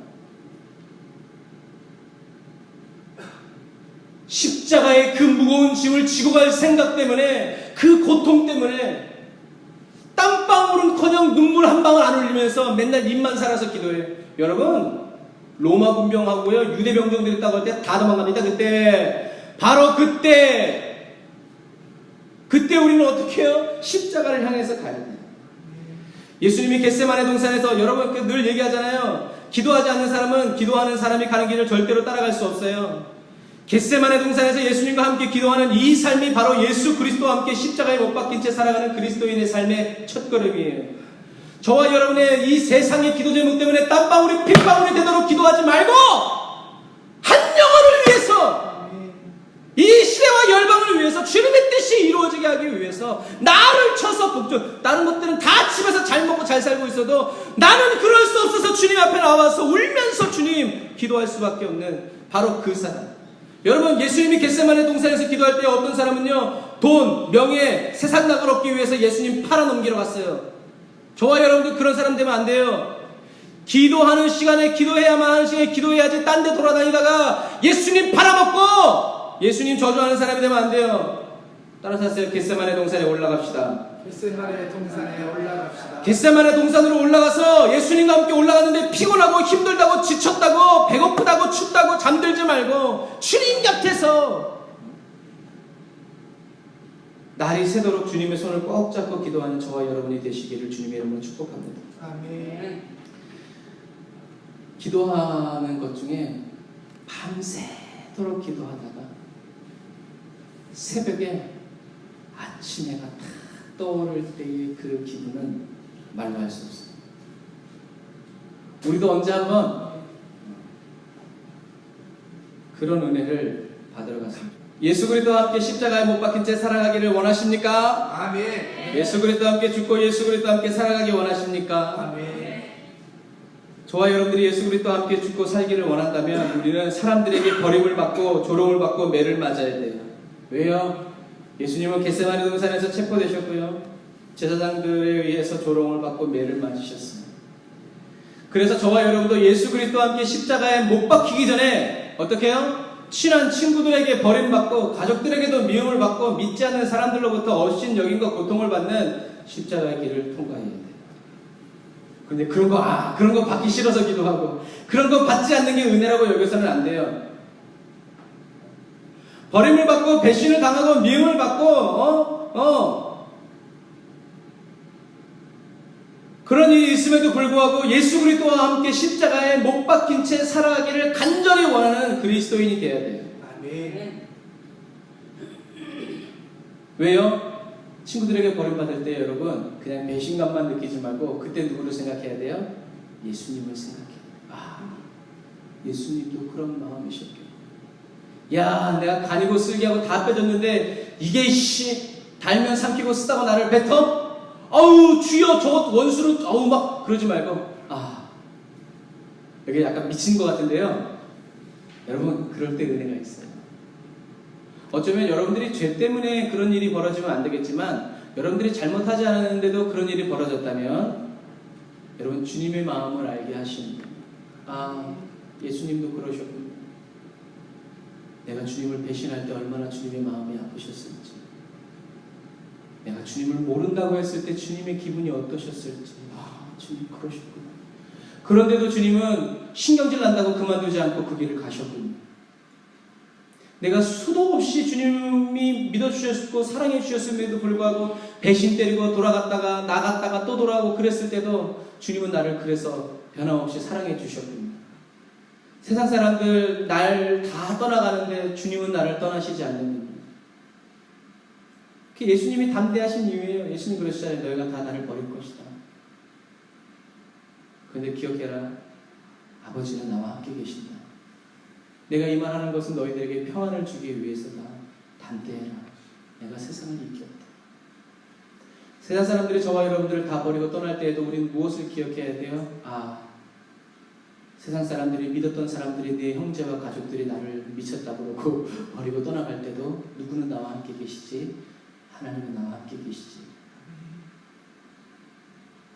십자가의 그 무거운 짐을 지고 갈 생각 때문에, 그 고통 때문에 땀방울은커녕 눈물 한 방울 안 흘리면서 맨날 입만 살아서 기도해요. 여러분, 로마 군병하고요 유대 병정들이 있다고 할 때 다 도망갑니다. 그때 바로 그때 우리는 어떻게 해요? 십자가를 향해서 가야 돼요. 예수님이 겟세마네 동산에서, 여러분 늘 얘기하잖아요. 기도하지 않는 사람은 기도하는 사람이 가는 길을 절대로 따라갈 수 없어요. 겟세마네 동산에서 예수님과 함께 기도하는 이 삶이 바로 예수 그리스도와 함께 십자가에 못 박힌 채 살아가는 그리스도인의 삶의 첫걸음이에요. 저와 여러분의 이 세상의 기도 제목 때문에 땀방울이 핏방울이 되도록 기도하지 말고 한 영혼을 위해서, 이 시대와 열방을 위해서, 주님의 뜻이 이루어지게 하기 위해서 나를 쳐서 복종, 다른 것들은 다 집에서 잘 먹고 잘 살고 있어도 나는 그럴 수 없어서 주님 앞에 나와서 울면서 주님 기도할 수밖에 없는 바로 그 사람. 여러분, 예수님이 겟세마네 동산에서 기도할 때 어떤 사람은요 돈, 명예, 세상 낙을 얻기 위해서 예수님 팔아넘기러 갔어요. 저와 여러분들 그런 사람 되면 안 돼요. 기도하는 시간에 기도해야만 하는 시간에 기도해야지 딴 데 돌아다니다가 예수님 팔아먹고 예수님 저주하는 사람이 되면 안 돼요. 따라서 하세요. 겟세마네 동산에 올라갑시다. 겟세마네 동산에 올라갑시다. 겟세마네 동산으로 올라가서 예수님과 함께 올라갔는데 피곤하고 힘들다고 지쳤다고 배고프다고 춥다고 잠들지 말고 주님 곁에서 날이 새도록 주님의 손을 꼭 잡고 기도하는 저와 여러분이 되시기를 주님의 이름으로 축복합니다. 아멘. 기도하는 것 중에 밤새도록 기도하다가 새벽에 아침 해가 탁 떠오를 때의 그 기분은 말로 할 수 없어요. 우리도 언제 한번 그런 은혜를 받으러 갔습니다. 예수 그리스도와 함께 십자가에 못 박힌 채 살아가기를 원하십니까? 아멘. 예수 그리스도와 함께 죽고 예수 그리스도와 함께 살아가기 원하십니까? 아멘. 저와 여러분들이 예수 그리스도와 함께 죽고 살기를 원한다면 우리는 사람들에게 버림을 받고 조롱을 받고 매를 맞아야 돼요. 왜요? 예수님은 겟세마네 동산에서 체포되셨고요, 제사장들에 의해서 조롱을 받고 매를 맞으셨어요. 그래서 저와 여러분도 예수 그리스도와 함께 십자가에 못 박히기 전에 어떻게 해요? 친한 친구들에게 버림받고 가족들에게도 미움을 받고 믿지 않는 사람들로부터 업신여김과 고통을 받는 십자가의 길을 통과해야 돼. 근데 그런 거 받기 싫어서 기도하고 그런 거 받지 않는 게 은혜라고 여겨서는 안 돼요. 버림을 받고 배신을 당하고 미움을 받고 그런 일이 있음에도 불구하고 예수 그리스도와 함께 십자가에 못 박힌 채 살아가기를 간절히 원하는 그리스도인이 되어야 돼요. 아멘. 왜요? 친구들에게 버림받을 때 여러분 그냥 배신감만 느끼지 말고 그때 누구를 생각해야 돼요? 예수님을 생각해요. 예수님도 그런 마음이셨겠네. 야, 내가 간이고 쓸개하고 다 빼줬는데 이게 달면 삼키고 쓰다가 나를 뱉어? 아우 주여 저 원수를 막 그러지 말고 여기 약간 미친 것 같은데요. 여러분 그럴 때 은혜가 있어요. 어쩌면 여러분들이 죄 때문에 그런 일이 벌어지면 안 되겠지만 여러분들이 잘못하지 않았는데도 그런 일이 벌어졌다면 여러분 주님의 마음을 알게 하시는 예수님도 그러셨군요. 내가 주님을 배신할 때 얼마나 주님의 마음이 아프셨을지, 내가 주님을 모른다고 했을 때 주님의 기분이 어떠셨을지. 주님 그러셨구나. 그런데도 주님은 신경질 난다고 그만두지 않고 그 길을 가셨군요. 내가 수도 없이 주님이 믿어주셨고 사랑해 주셨음에도 불구하고 배신 때리고 돌아갔다가 나갔다가 또 돌아오고 그랬을 때도 주님은 나를 그래서 변함없이 사랑해 주셨군요. 세상 사람들 날 다 떠나가는데 주님은 나를 떠나시지 않는 겁니다. 예수님이 담대하신 이유예요. 예수님 그러시잖아요. 너희가 다 나를 버릴 것이다. 그런데 기억해라. 아버지는 나와 함께 계신다. 내가 이 말하는 것은 너희들에게 평안을 주기 위해서다. 담대해라. 내가 세상을 이겼다. 세상 사람들이 저와 여러분들을 다 버리고 떠날 때에도 우리는 무엇을 기억해야 돼요? 세상 사람들이 믿었던 사람들이 내 형제와 가족들이 나를 미쳤다고 그러고 버리고 떠나갈 때도 누구는 나와 함께 계시지? 하나님은 나와 함께 계시지.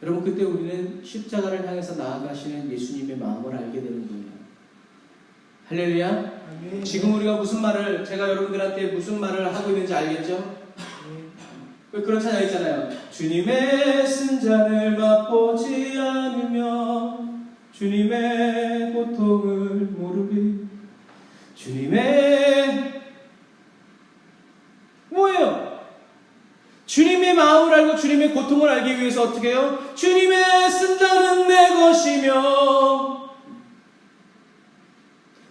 여러분 그때 우리는 십자가를 향해서 나아가시는 예수님의 마음을 알게 되는 거예요. 할렐루야. 아멘. 지금 우리가 제가 여러분들한테 무슨 말을 하고 있는지 알겠죠? 그런 찬양 있잖아요. 주님의 쓴잔을 맛보지 않으며 주님의 고통을 모르리. 주님의 뭐예요? 주님의 마음을 알고 주님의 고통을 알기 위해서 어떻게 해요? 주님의 쓴자는 내 것이며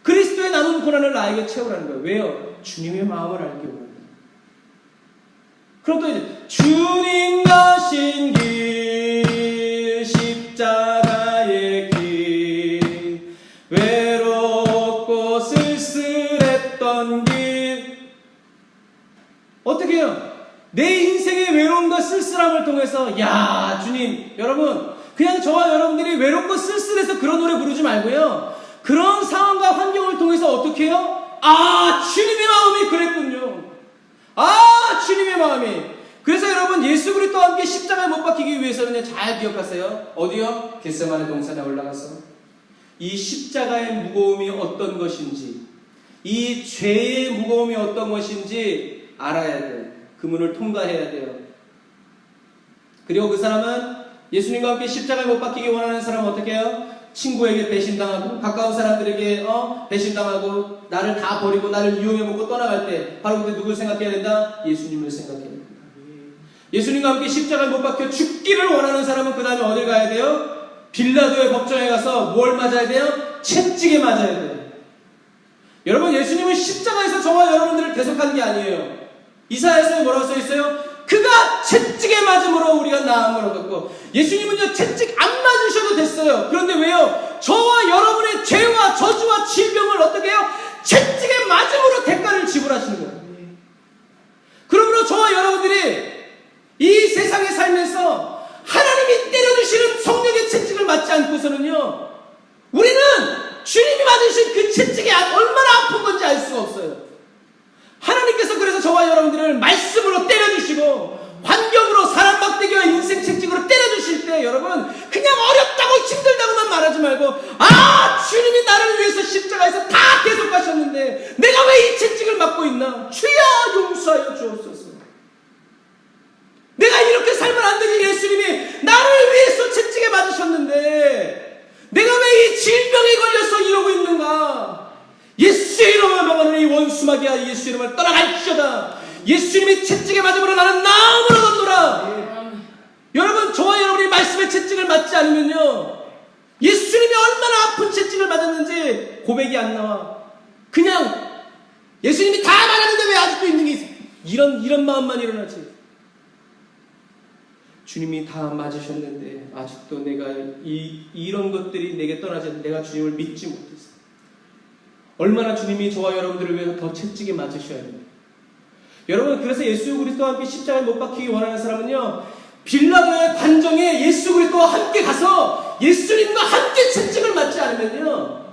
그리스도의 남은 고난을 나에게 채우라는 거예요. 왜요? 주님의 마음을 알기 원합니다. 그럼 또 이제 주님 가신 길 십자가의 길 외롭고 쓸쓸했던 길 어떻게 해요? 내 인생의 외로움과 쓸쓸함을 통해서 야 주님 여러분 그냥 저와 여러분들이 외롭고 쓸쓸해서 그런 노래 부르지 말고요. 그런 상황과 환경을 통해서 어떻게 해요? 주님의 마음이 그랬군요. 주님의 마음이. 그래서 여러분 예수 그리스도와 함께 십자가에 못 박히기 위해서는 잘 기억하세요. 어디요? 겟세마네 동산에 올라가서 이 십자가의 무거움이 어떤 것인지 이 죄의 무거움이 어떤 것인지 알아야 돼요. 그 문을 통과해야 돼요. 그리고 그 사람은 예수님과 함께 십자가에 못 박히기 원하는 사람은 어떻게 해요? 친구에게 배신당하고 가까운 사람들에게 배신당하고 나를 다 버리고 나를 이용해 먹고 떠나갈 때 바로 그때 누굴 생각해야 된다? 예수님을 생각해야 된다. 예수님과 함께 십자가에 못 박혀 죽기를 원하는 사람은 그 다음에 어딜 가야 돼요? 빌라도의 법정에 가서 뭘 맞아야 돼요? 채찍에 맞아야 돼요. 여러분 예수님은 십자가에서 저와 여러분들을 대속하는 게 아니에요. 이사야서에 뭐라고 써있어요? 그가 채찍에 맞음으로 우리가 나음을 얻었고 예수님은요 채찍 안 맞으셔도 됐어요. 그런데 왜요? 저와 여러분의 죄와 저주와 질병을 어떻게 해요? 채찍에 맞음으로 대가를 지불하시는 거예요. 그러므로 저와 여러분들이 이 세상에 살면서 하나님이 때려주시는 성령의 채찍을 맞지 않고서는요 우리는 주님이 맞으신 그 채찍이 얼마나 아픈 건지 알 수가 없어요. 하나님께서 그래서 저와 여러분들을 말씀으로 때려주시고 환경으로 사람 막대기와 인생 채찍으로 때려주실 때 여러분 그냥 어렵다고 힘들다고만 말하지 말고 주님이 나를 위해서 십자가에서 다 대속하셨는데 내가 왜 이 채찍을 맞고 있나? 주여 용서하여 주옵소서. 내가 이렇게 살면 안 되니 예수님이 나를 위해서 채찍에 맞으셨는데 내가 왜 이 질병에 걸려서 이러고 있는가? 예수의 이름을 명하노니 원수마귀야 예수 이름을 떠나갈지어다. 예수님이 채찍에 맞음으로 나는 나음으로 걷노라. 여러분, 저와 여러분이 말씀의 채찍을 맞지 않으면요, 예수님이 얼마나 아픈 채찍을 맞았는지 고백이 안 나와. 그냥 예수님이 다 맞았는데 왜 아직도 있는 게 있어? 이런 마음만 일어나지. 주님이 다 맞으셨는데 아직도 내가 이런 것들이 내게 떠나지 않는, 내가 주님을 믿지 못했어. 얼마나 주님이 저와 여러분들을 위해서 더 채찍에 맞으셔야 돼요. 여러분, 그래서 예수 그리스도와 함께 십자가에 못 박히기 원하는 사람은요, 빌라도의 관정에 예수 그리스도와 함께 가서 예수님과 함께 채찍을 맞지 않으면요,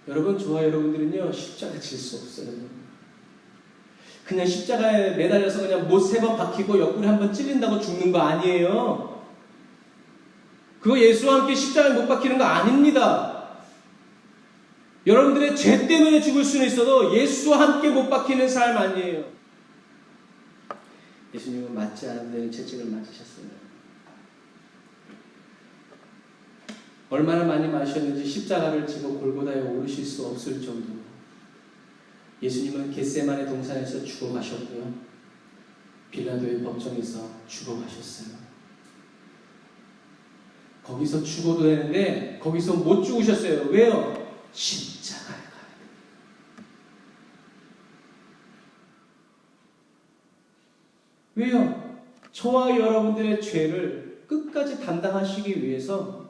여러분, 저와 여러분들은요 십자가 질 수 없어요. 그냥 십자가에 매달려서 그냥 못 3번 박히고 옆구리 한번 찔린다고 죽는 거 아니에요. 그거 예수와 함께 십자가에 못 박히는 거 아닙니다. 여러분들의 죄 때문에 죽을 수는 있어도 예수와 함께 못 박히는 삶 아니에요. 예수님은 맞지 않는 채찍을 맞으셨어요. 얼마나 많이 맞으셨는지 십자가를 지고 골고다에 오르실 수 없을 정도로 예수님은 겟세마네 동산에서 죽어가셨고요, 빌라도의 법정에서 죽어가셨어요. 거기서 죽어도 되는데 거기서 못 죽으셨어요. 왜요? 십자가에 가야 돼요. 왜요? 저와 여러분들의 죄를 끝까지 담당하시기 위해서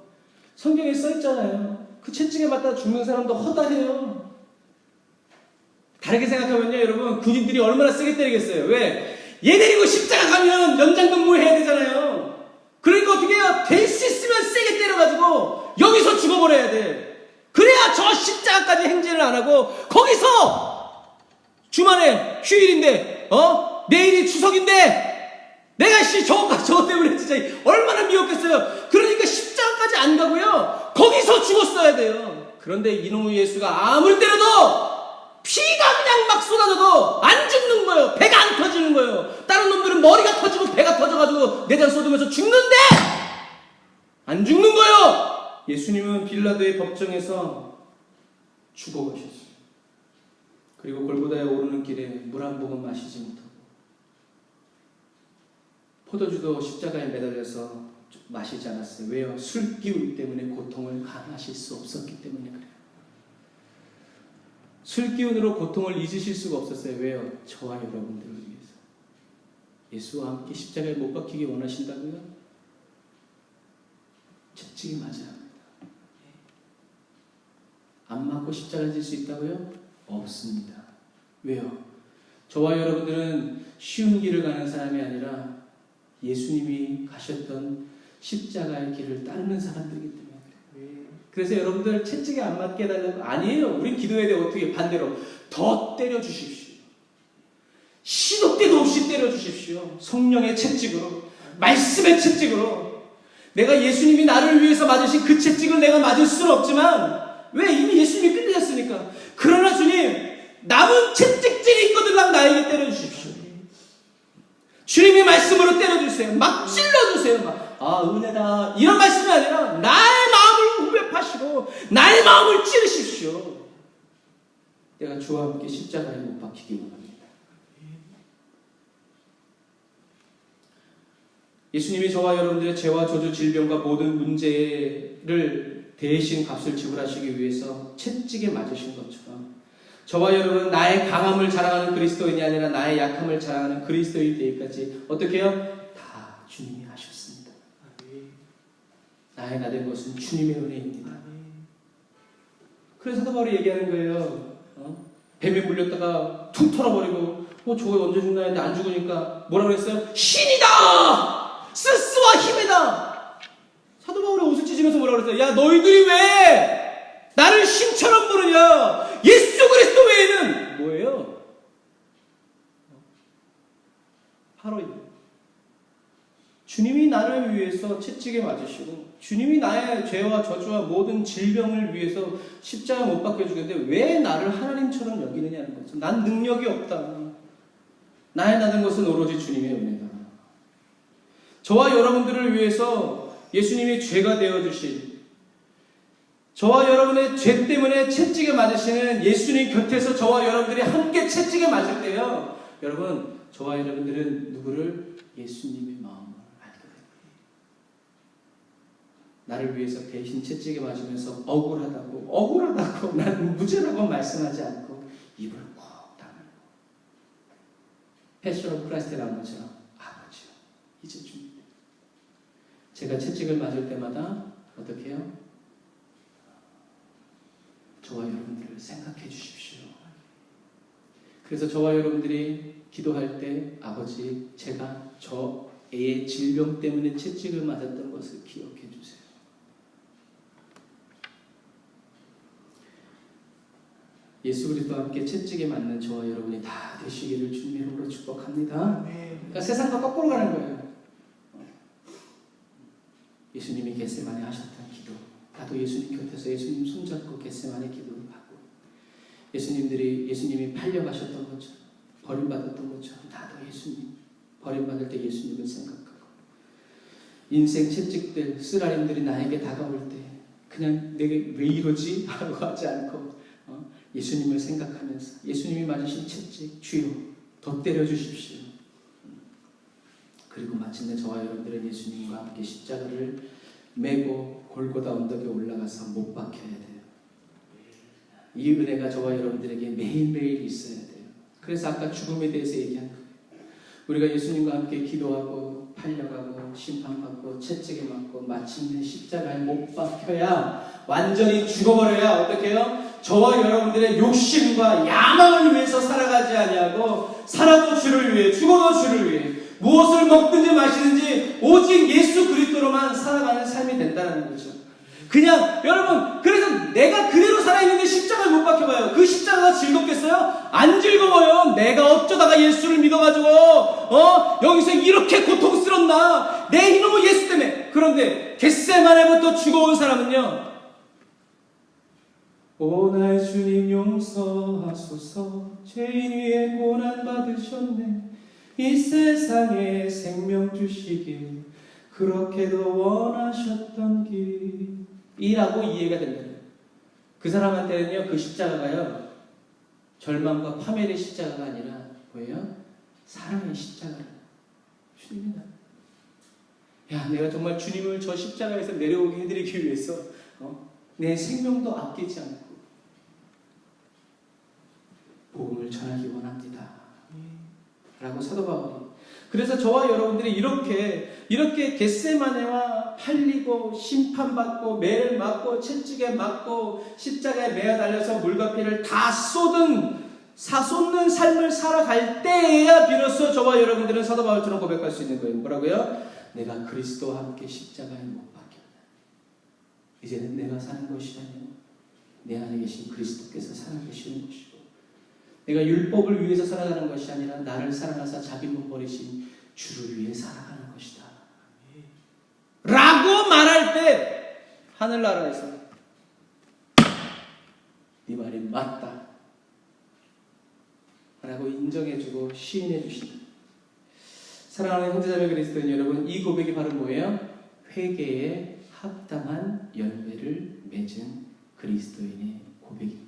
성경에 써있잖아요. 그 채찍에 맞다 죽는 사람도 허다해요. 다르게 생각하면요, 여러분, 군인들이 얼마나 세게 때리겠어요. 왜? 얘 데리고 십자가 가면 연장근무 해야 되잖아요. 그러니까 어떻게 해요? 될 수 있으면 세게 때려가지고 여기서 죽어버려야 돼. 그래야 저 십자가까지 행진을 안 하고 거기서 주말에 휴일인데 내일이 추석인데 내가 저것 때문에 진짜 얼마나 미웠겠어요. 그러니까 십자가까지 안 가고요, 거기서 죽었어야 돼요. 그런데 이놈의 예수가 아무리 때려도 피가 그냥 막 쏟아져도 안 죽는 거예요. 배가 안 터지는 거예요. 다른 놈들은 머리가 터지고 배가 터져가지고 내장 쏟으면서 죽는데 안 죽는 거예요. 예수님은 빌라도의 법정에서 죽어가셨어요. 그리고 골고다에 오르는 길에 물 한 모금 마시지 못하고 포도주도 십자가에 매달려서 마시지 않았어요. 왜요? 술 기운 때문에 고통을 감하실 수 없었기 때문에 그래요. 술 기운으로 고통을 잊으실 수가 없었어요. 왜요? 저와 여러분들을 위해서. 예수와 함께 십자가에 못 박히기 원하신다고요? 채찍이 맞아야 합니다. 안 맞고 십자가 질 수 있다고요? 없습니다. 왜요? 저와 여러분들은 쉬운 길을 가는 사람이 아니라 예수님이 가셨던 십자가의 길을 따르는 사람들이기 때문에 그래요. 그래서 여러분들 채찍에 안 맞게 해달라는 거 아니에요. 우린 기도해야 돼요. 어떻게? 반대로 더 때려주십시오. 시도 때도 없이 때려주십시오. 성령의 채찍으로, 말씀의 채찍으로. 내가 예수님이 나를 위해서 맞으신 그 채찍을 내가 맞을 수는 없지만, 왜? 이미 예수님이 끝내셨으니까. 그러나 주님, 남은 채찍질이 있거든 나에게 때려주십시오. 주님의 말씀으로 때려주세요. 막 찔러주세요. 은혜다, 이런 말씀이 아니라 나의 마음을 후벼파시고 나의 마음을 찌르십시오. 내가 주와 함께 십자가에 못 박히기 원합니다. 예수님이 저와 여러분들의 죄와 저주, 질병과 모든 문제를 대신 값을 지불하시기 위해서 채찍에 맞으신 것처럼 저와 여러분은 나의 강함을 자랑하는 그리스도인이 아니라 나의 약함을 자랑하는 그리스도인이 되기까지 어떻게 해요? 다 주님이 하셨습니다. 나의 나 된 것은 주님의 은혜입니다. 그래서 사도 바울이 얘기하는 거예요. 뱀에 물렸다가 툭 털어버리고 저거 언제 죽나 했는데 안 죽으니까 뭐라고 그랬어요? 신이다! 스스와 힘이다! 사도 바울이 옷을 찢으면서 뭐라고 그랬어요? 야, 너희들이 왜 나를 신처럼 부르냐? 예수 그리스도 외에는 뭐예요? 바로 주님이 나를 위해서 채찍에 맞으시고 주님이 나의 죄와 저주와 모든 질병을 위해서 십자가 못 박혀 주겠는데 왜 나를 하나님처럼 여기느냐는 거죠. 난 능력이 없다. 나의 나는 것은 오로지 주님의 은혜다. 저와 여러분들을 위해서 예수님이 죄가 되어주신, 저와 여러분의 죄 때문에 채찍에 맞으시는 예수님 곁에서 저와 여러분들이 함께 채찍에 맞을 때요, 여러분, 저와 여러분들은 누구를? 예수님의 마음을 알게 됩니다. 나를 위해서 대신 채찍에 맞으면서 억울하다고 난 무죄라고 말씀하지 않고 입을 꼭 다물고 패션 오브 크라이스트에 나온 것처럼 아버지요, 이제 줍니다. 제가 채찍을 맞을 때마다 어떻게 해요? 저와 여러분들을 생각해 주십시오. 그래서 저와 여러분들이 기도할 때 아버지, 제가 저 애의 질병 때문에 채찍을 맞았던 것을 기억해 주세요. 예수 그리스도와 함께 채찍에 맞는 저와 여러분이 다 되시기를 주님의 이름으로 축복합니다. 그러니까 세상과 거꾸로 가는 거예요. 예수님이 겟세마네 하셨던 기도, 나도 예수님 곁에서 예수님 손잡고 겟세마네 기도를 하고, 예수님이 팔려가셨던 것처럼, 버림받았던 것처럼 나도 예수님 버림받을 때 예수님을 생각하고, 인생 채찍들, 쓰라림들이 나에게 다가올 때 그냥 내게 왜 이러지? 하고 하지 않고 예수님을 생각하면서 예수님이 맞으신 채찍, 주여 더 때려주십시오. 그리고 마침내 저와 여러분들은 예수님과 함께 십자가를 메고 골고다 언덕에 올라가서 못 박혀야 돼요. 이 은혜가 저와 여러분들에게 매일매일 있어야 돼요. 그래서 아까 죽음에 대해서 얘기한 거예요. 우리가 예수님과 함께 기도하고 팔려가고 심판받고 채찍에 맞고 마침내 십자가에 못 박혀야, 완전히 죽어버려야 어떻게 해요? 저와 여러분들의 욕심과 야망을 위해서 살아가지 아니하고 살아도 주를 위해, 죽어도 주를 위해, 무엇을 먹든지 마시든지 오직 예수 그리스도로만 살아가는 삶이 된다는 거죠. 그냥 여러분, 그래서 내가 그대로 살아있는데 십자가를 못 박혀봐요. 그 십자가가 즐겁겠어요? 안 즐거워요. 내가 어쩌다가 예수를 믿어가지고 여기서 이렇게 고통스럽나, 내 이놈의 예수 때문에. 그런데 겟세마네부터 죽어온 사람은요, 오 나의 주님 용서하소서, 죄인 위에 고난 받으셨네, 이 세상에 생명 주시길 그렇게도 원하셨던 길이라고 이해가 된다. 그 사람한테는요, 그 십자가가요, 절망과 파멸의 십자가가 아니라 뭐예요? 사랑의 십자가를 주님이 야, 내가 정말 주님을 저 십자가에서 내려오게 해드리기 위해서 내 생명도 아끼지 않고 복음을 전하기 원합니다 라고 사도 바울이. 그래서 저와 여러분들이 이렇게 겟세마네와 팔리고 심판받고 매를 맞고 채찍에 맞고 십자가에 매어 달려서 물과 피를 다 쏟는 삶을 살아갈 때에야 비로소 저와 여러분들은 사도 바울처럼 고백할 수 있는 거예요. 뭐라고요? 내가 그리스도와 함께 십자가에 못 박혔다. 이제는 내가 사는 것이 아니고 내 안에 계신 그리스도께서 살아계시는 것이고, 내가 율법을 위해서 살아가는 것이 아니라 나를 사랑하사 자기 몸 버리신 주를 위해 살아가는 것이다 라고 말할 때 하늘나라에서 네 말이 맞다 라고 인정해주고 시인해주신다. 사랑하는 형제자매 그리스도인 여러분, 이 고백이 바로 뭐예요? 회개에 합당한 열매를 맺은 그리스도인의 고백입니다.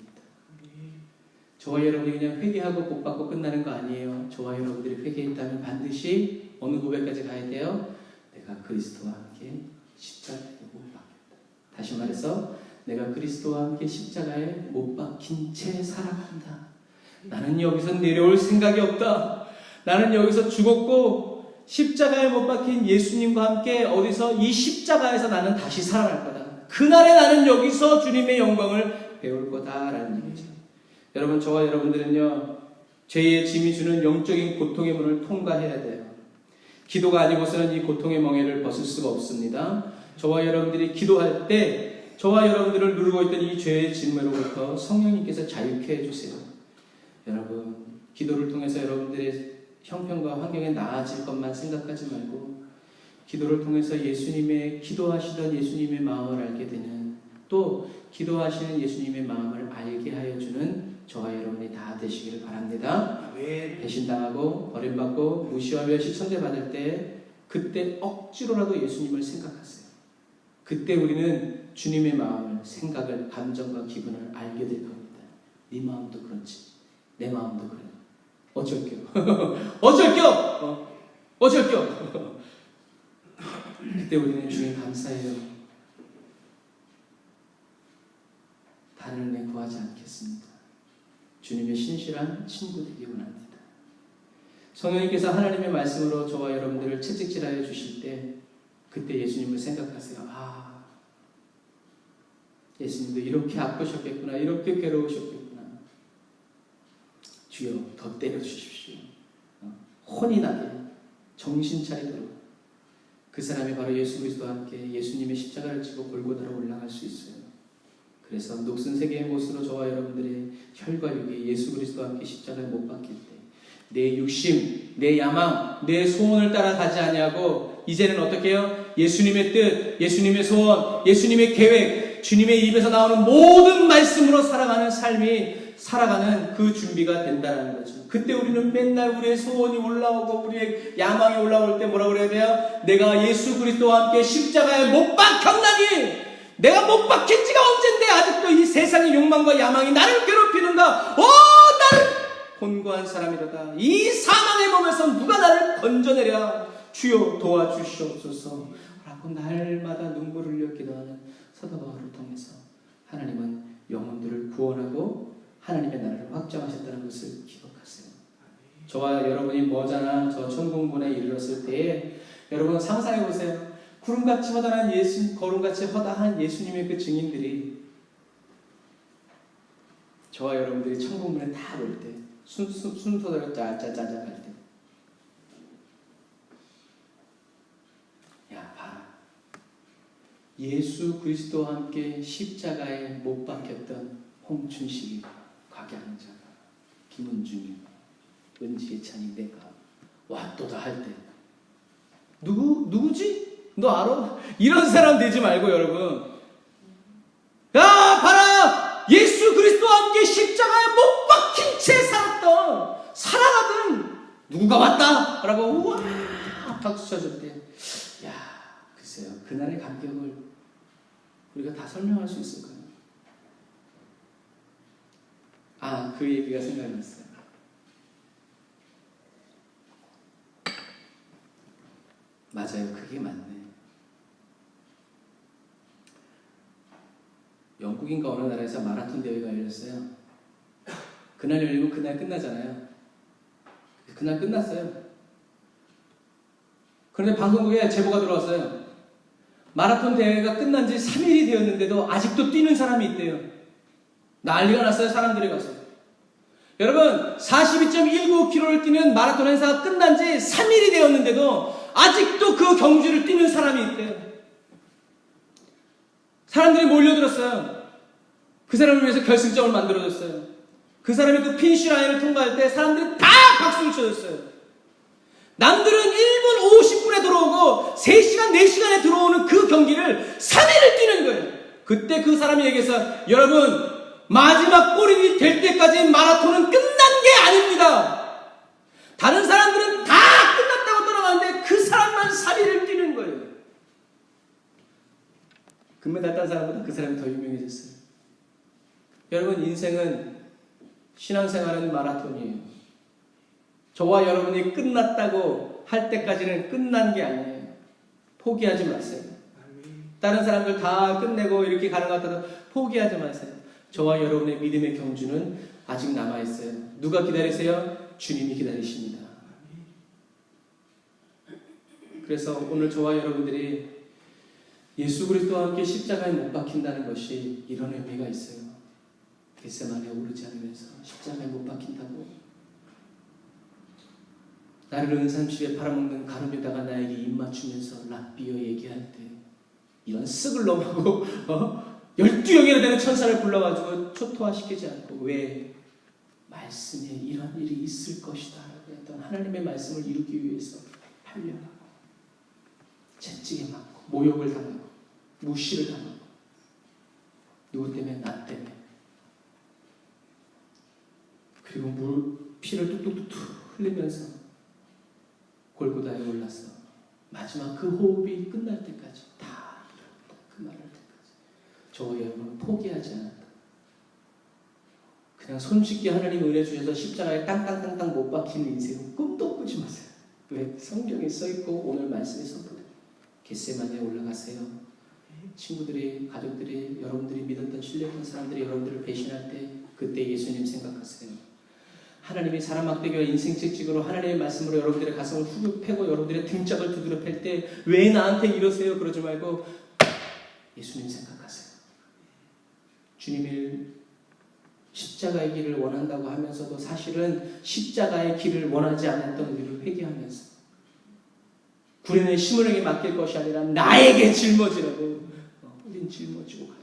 저와 여러분이 그냥 회개하고 복 받고 끝나는 거 아니에요. 저와 여러분들이 회개했다면 반드시 어느 고백까지 가야 돼요? 내가 그리스도와 함께 십자가에 못 박혔다. 다시 말해서 내가 그리스도와 함께 십자가에 못 박힌 채 살아간다. 나는 여기서 내려올 생각이 없다. 나는 여기서 죽었고 십자가에 못 박힌 예수님과 함께 어디서 이 십자가에서 나는 다시 살아날 거다. 그날에 나는 여기서 주님의 영광을 배울 거다라는 얘기죠. 여러분, 저와 여러분들은요, 죄의 짐이 주는 영적인 고통의 문을 통과해야 돼요. 기도가 아니고서는 이 고통의 멍에를 벗을 수가 없습니다. 저와 여러분들이 기도할 때 저와 여러분들을 누르고 있던 이 죄의 짐으로부터 성령님께서 자유케 해주세요. 여러분, 기도를 통해서 여러분들의 형편과 환경에 나아질 것만 생각하지 말고 기도를 통해서 예수님의 기도하시던 예수님의 마음을 알게 되는, 또 기도하시는 예수님의 마음을 알게 하여 주는 저와 여러분이 다 되시기를 바랍니다. 아멘. 배신당하고 버림받고 무시와 멸시 천대받을 때 그때 억지로라도 예수님을 생각하세요. 그때 우리는 주님의 마음을, 생각을, 감정과 기분을 알게 될 겁니다. 네 마음도 그렇지, 내 마음도 그래. 어쩔겨. 어쩔겨. 어쩔겨. 그때 우리는 주님 감사해요. 다른 은혜 구하지 않겠습니다. 주님의 신실한 친구 되기 원합니다. 성령님께서 하나님의 말씀으로 저와 여러분들을 채찍질하여 주실 때 그때 예수님을 생각하세요. 아, 예수님도 이렇게 아프셨겠구나, 이렇게 괴로우셨겠구나. 주여 더 때려주십시오. 혼이 나게, 정신 차리도록. 그 사람이 바로 예수 그리스도와 함께 예수님의 십자가를 지고 골고다로 올라갈 수 있어요. 그래서 녹슨 세계의 못으로 저와 여러분들의 혈과 육이 예수 그리스도와 함께 십자가에 못 박힐 때 내 육심, 내 야망, 내 소원을 따라가지 아니하고 이제는 어떻게 해요? 예수님의 뜻, 예수님의 소원, 예수님의 계획, 주님의 입에서 나오는 모든 말씀으로 살아가는 삶이, 살아가는 그 준비가 된다는 거죠. 그때 우리는 맨날 우리의 소원이 올라오고 우리의 야망이 올라올 때 뭐라고 그래야 돼요? 내가 예수 그리스도와 함께 십자가에 못 박혔나니, 내가 못 박힌 지가 언젠데 아직도 이 세상의 욕망과 야망이 나를 괴롭히는가? 나를 곤고한 사람이로다. 이 사망의 몸에서 누가 나를 건져내랴. 주여 도와주시옵소서 라고 날마다 눈물을 흘려 기도하는 사도 바울을 통해서 하나님은 영혼들을 구원하고 하나님의 나라를 확정하셨다는 것을 기억하세요. 저와 여러분이 머지않아 저 천국문에 이르렀을 때에 여러분 상상해 보세요. 구름같이 허다한 거름같이 허다한 예수님의 그 증인들이 저와 여러분들이 천국문에 다 올 때, 순서대로 짜짜짜짜 갈 때, 야 봐라, 예수 그리스도와 함께 십자가에 못 박혔던 홍춘식이, 곽양자가, 김은중이, 은지혜찬이, 내가 왔도다 할 때 누구지? 너 알아? 이런 사람 되지 말고 여러분, 야 봐라, 예수 그리스도와 함께 십자가에 못 박힌 채 살아가던 누구가 왔다 라고 우와 박수 쳐줄 때, 야 글쎄요, 그날의 감격을 우리가 다 설명할 수 있을까요? 그 얘기가 생각났어요. 맞아요, 그게 맞네. 영국인가 어느 나라에서 마라톤 대회가 열렸어요. 그날 열리면 그날 끝나잖아요. 그날 끝났어요. 그런데 방송국에 제보가 들어왔어요. 마라톤 대회가 끝난 지 3일이 되었는데도 아직도 뛰는 사람이 있대요. 난리가 났어요, 사람들이 가서. 여러분, 42.195km를 뛰는 마라톤 행사가 끝난 지 3일이 되었는데도 아직도 그 경주를 뛰는 사람이 있대요. 사람들이 몰려들었어요. 그 사람을 위해서 결승점을 만들어줬어요. 그 사람이 그 피니쉬 라인을 통과할 때 사람들이 다 박수를 쳐줬어요. 남들은 1분 50분에 들어오고 3시간, 4시간에 들어오는 그 경기를 3일을 뛰는 거예요. 그때 그 사람이 얘기해서, 여러분, 마지막 골이 될 때까지 마라톤은 끝난 게 아닙니다. 다른 사람들은 다 끝났다고 떠나가는데 그 사람만 3일을 뛰는 거예요. 금메달 딴 사람보다 그 사람이 더 유명해졌어요. 여러분, 인생은, 신앙생활은 마라톤이에요. 저와 여러분이 끝났다고 할 때까지는 끝난 게 아니에요. 포기하지 마세요. 다른 사람들 다 끝내고 이렇게 가는 것 같아도 포기하지 마세요. 저와 여러분의 믿음의 경주는 아직 남아있어요. 누가 기다리세요? 주님이 기다리십니다. 그래서 오늘 저와 여러분들이 예수 그리스도와 함께 십자가에 못 박힌다는 것이 이런 의미가 있어요. 겟세마네에 오르지 않으면서 십자가에 못 박힌다고, 나를 은삼집에 팔아먹는 가룟유다가 나에게 입맞추면서 랍비어 얘기할 때 이런 쓱을 놈하고 12영이나 되는 천사를 불러가지고 초토화시키지 않고, 왜? 말씀에 이런 일이 있을 것이다 라고 했던 하나님의 말씀을 이루기 위해서 팔려가고, 채찍에 맞고 모욕을 당하고 무시를 당하고 누구 때문에? 나 때문에. 그리고 피를 뚝뚝뚝 흘리면서 골고다에 올라서 마지막 그 호흡이 끝날 때까지 다 이뤘다. 그 말할 때까지. 저와 여러분은 포기하지 않았다. 그냥 손쉽게 하나님 은혜 주셔서 십자가에 땅땅땅땅 못 박히는 인생은 꿈도 꾸지 마세요. 왜? 성경에 써있고 오늘 말씀에 썼거든요. 겟세마네에 올라가세요. 친구들이, 가족들이, 여러분들이 믿었던 신뢰했던 사람들이 여러분들을 배신할 때 그때 예수님 생각하세요. 하나님이 사람 막대기와 인생 채찍으로 하나님의 말씀으로 여러분들의 가슴을 후벼 패고 여러분들의 등짝을 두드려 팰 때 왜 나한테 이러세요? 그러지 말고 예수님 생각하세요. 주님이 십자가의 길을 원한다고 하면서도 사실은 십자가의 길을 원하지 않았던 우리를 회개하면서 구련의 시므에게 맡길 것이 아니라 나에게 짊어지라고 우린 짊어지고 가요.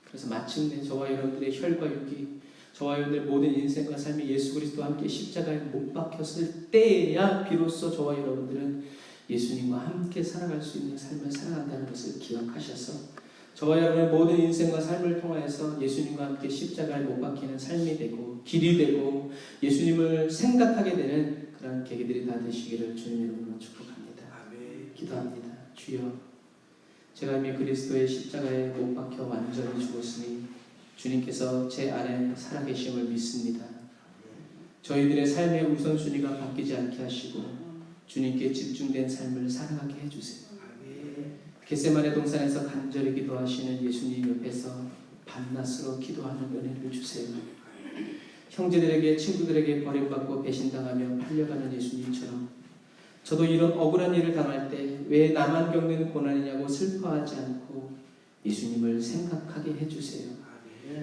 그래서 마침내 저와 여러분들의 혈과 육이, 저와 여러분들의 모든 인생과 삶이 예수 그리스도와 함께 십자가에 못 박혔을 때야 비로소 저와 여러분들은 예수님과 함께 살아갈 수 있는 삶을 살아간다는 것을 기억하셔서 저와 여러분의 모든 인생과 삶을 통하여서 예수님과 함께 십자가에 못 박히는 삶이 되고 길이 되고 예수님을 생각하게 되는 그런 계기들이 다 되시기를 주님 이름으로 축복합니다. 아멘. 기도합니다. 주여, 제가 이미 그리스도의 십자가에 못 박혀 완전히 죽었으니 주님께서 제 안에 살아계심을 믿습니다. 저희들의 삶의 우선순위가 바뀌지 않게 하시고 주님께 집중된 삶을 살아가게 해주세요. 겟세마네 동산에서 간절히 기도하시는 예수님 옆에서 밤낮으로 기도하는 은혜를 주세요. 형제들에게, 친구들에게 버림받고 배신당하며 팔려가는 예수님처럼 저도 이런 억울한 일을 당할 때 왜 나만 겪는 고난이냐고 슬퍼하지 않고 예수님을 생각하게 해주세요.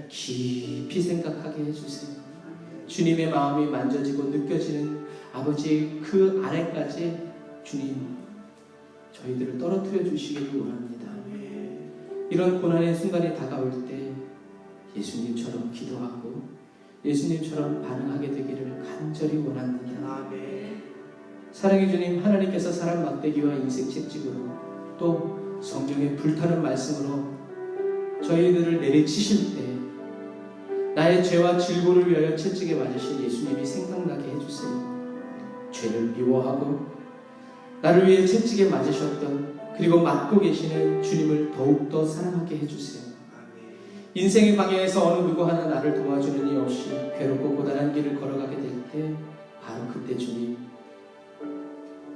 깊이 생각하게 해주세요. 주님의 마음이 만져지고 느껴지는 아버지 그 안에까지 주님 저희들을 떨어뜨려 주시기를 원합니다. 이런 고난의 순간이 다가올 때 예수님처럼 기도하고 예수님처럼 반응하게 되기를 간절히 원합니다. 사랑의 주님, 하나님께서 사람 막대기와 인생 채찍으로 또 성경의 불타는 말씀으로 저희들을 내리치실 때 나의 죄와 질고를 위하여 채찍에 맞으신 예수님이 생각나게 해주세요. 죄를 미워하고 나를 위해 채찍에 맞으셨던 그리고 맞고 계시는 주님을 더욱더 사랑하게 해주세요. 인생의 방향에서 어느 누구 하나 나를 도와주는 이 없이 괴롭고 고단한 길을 걸어가게 될 때 바로 그때 주님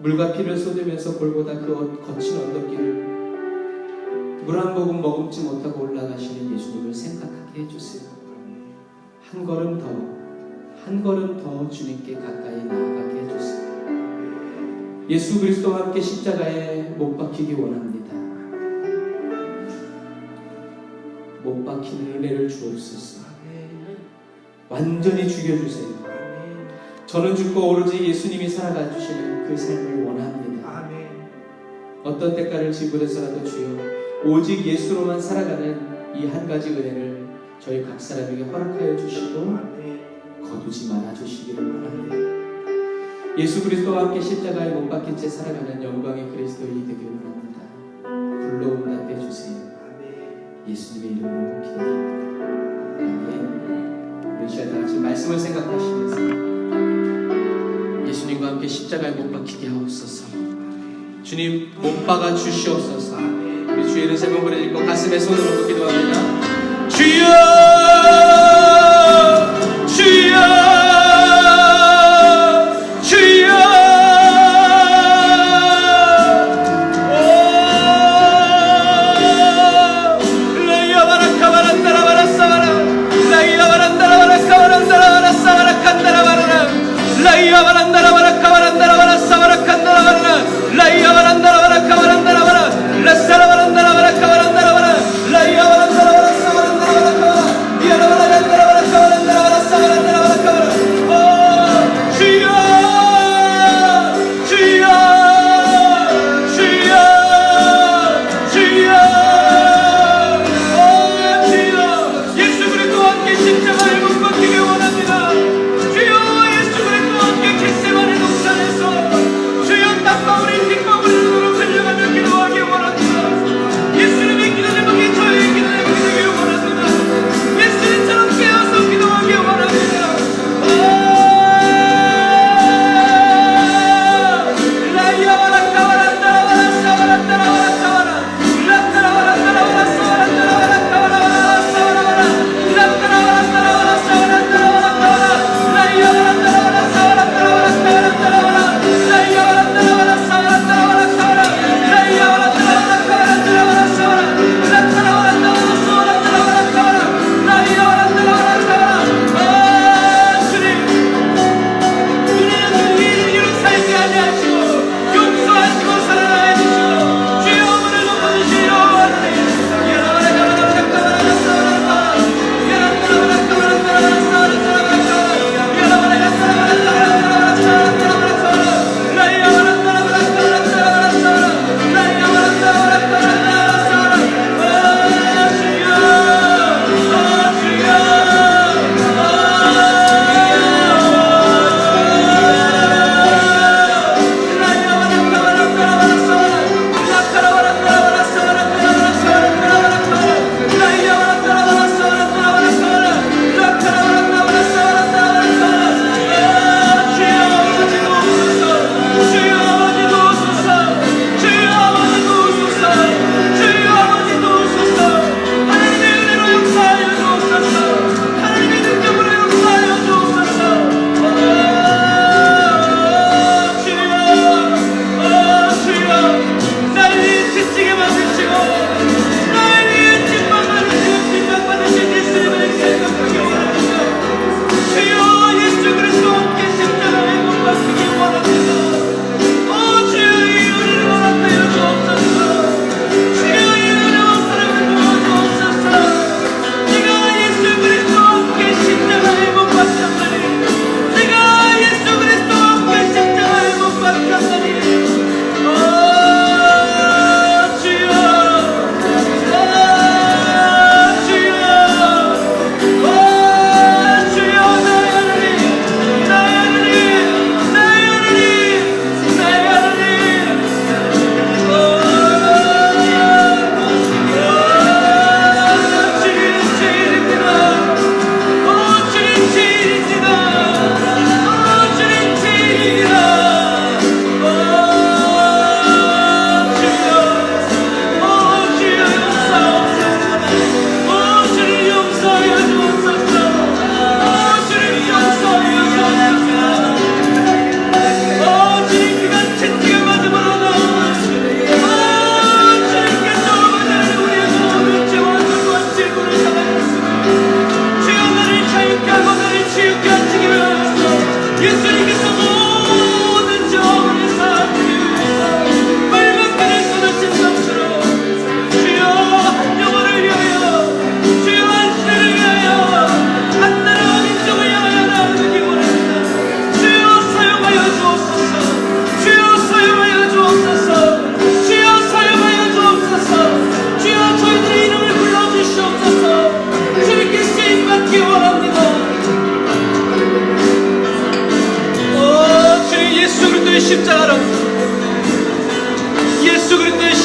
물과 피를 쏟으면서 골고다 그 거친 언덕길을 물 한 모금 머금지 못하고 올라가시는 예수님을 생각하게 해주세요. 한 걸음 더 주님께 가까이 나아가게 해주세요. 예수 그리스도와 함께 십자가에 못 박히기 원합니다. 못 박히는 은혜를 주옵소서. 완전히 죽여주세요. 저는 죽고 오로지 예수님이 살아가 주시는 그 삶을 원합니다. 어떤 대가를 지불해서라도 주여 오직 예수로만 살아가는 이 한 가지 은혜를 저희 각 사람에게 허락하여 주시고 거두지 말아 주시기를 원합니다. 예수 그리스도와 함께 십자가에 못 박힌 채 살아가는 영광의 그리스도인이 되길 원합니다. 불러응답해 주세요. 예수님의 이름으로 기도합니다. 아멘. 우리 시간 다 같이 말씀을 생각하시면서 예수님과 함께 십자가에 못 박히게 하옵소서. 주님 못 박아 주시옵소서. 우리 주의 이름 세 번 부르짖고 가슴에 손을 얹고 기도합니다. 주여 주여 주여 라이야 바라카바란다라 바라사바라 라이야 바란다라 바라카바란다라 바라사바라 칸다라 바라라 라이야 바란다라 바라카바란다라 바라사바라 칸다라 바라라 라이야 바란다라 바라카바란다라 바라 라사라 바란다라 바라카바란다라 바라 라이야 바란다라 바라사바란다라 바라카바라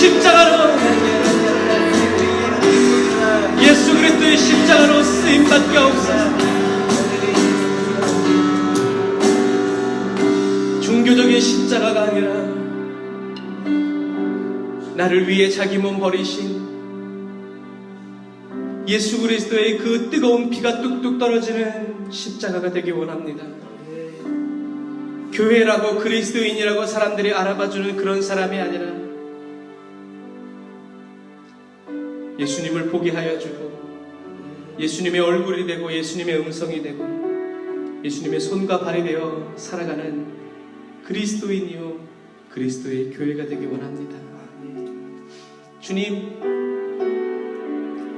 십자가로, 예수 그리스도의 십자가로 쓰임받게 없어서. 종교적인 십자가가 아니라 나를 위해 자기 몸 버리신 예수 그리스도의 그 뜨거운 피가 뚝뚝 떨어지는 십자가가 되기 원합니다. 교회라고 그리스도인이라고 사람들이 알아봐주는 그런 사람이 아니라 예수님을 보게 하여 주고 예수님의 얼굴이 되고 예수님의 음성이 되고 예수님의 손과 발이 되어 살아가는 그리스도인이요 그리스도의 교회가 되기 원합니다. 주님,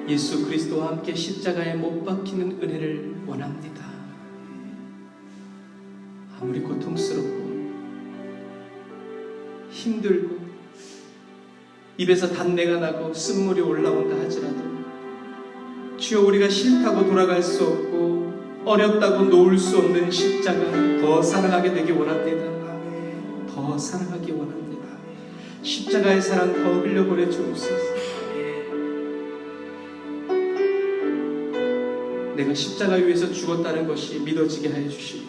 예수 그리스도와 함께 십자가에 못 박히는 은혜를 원합니다. 아무리 고통스럽고 힘들고 입에서 단내가 나고 쓴물이 올라온다 하지라도 주여, 우리가 싫다고 돌아갈 수 없고 어렵다고 놓을 수 없는 십자가 더 사랑하게 되기 원합니다. 더 사랑하기 원합니다. 십자가의 사랑 더 흘려보내 주옵소서. 내가 십자가 위에서 죽었다는 것이 믿어지게 하여 주시고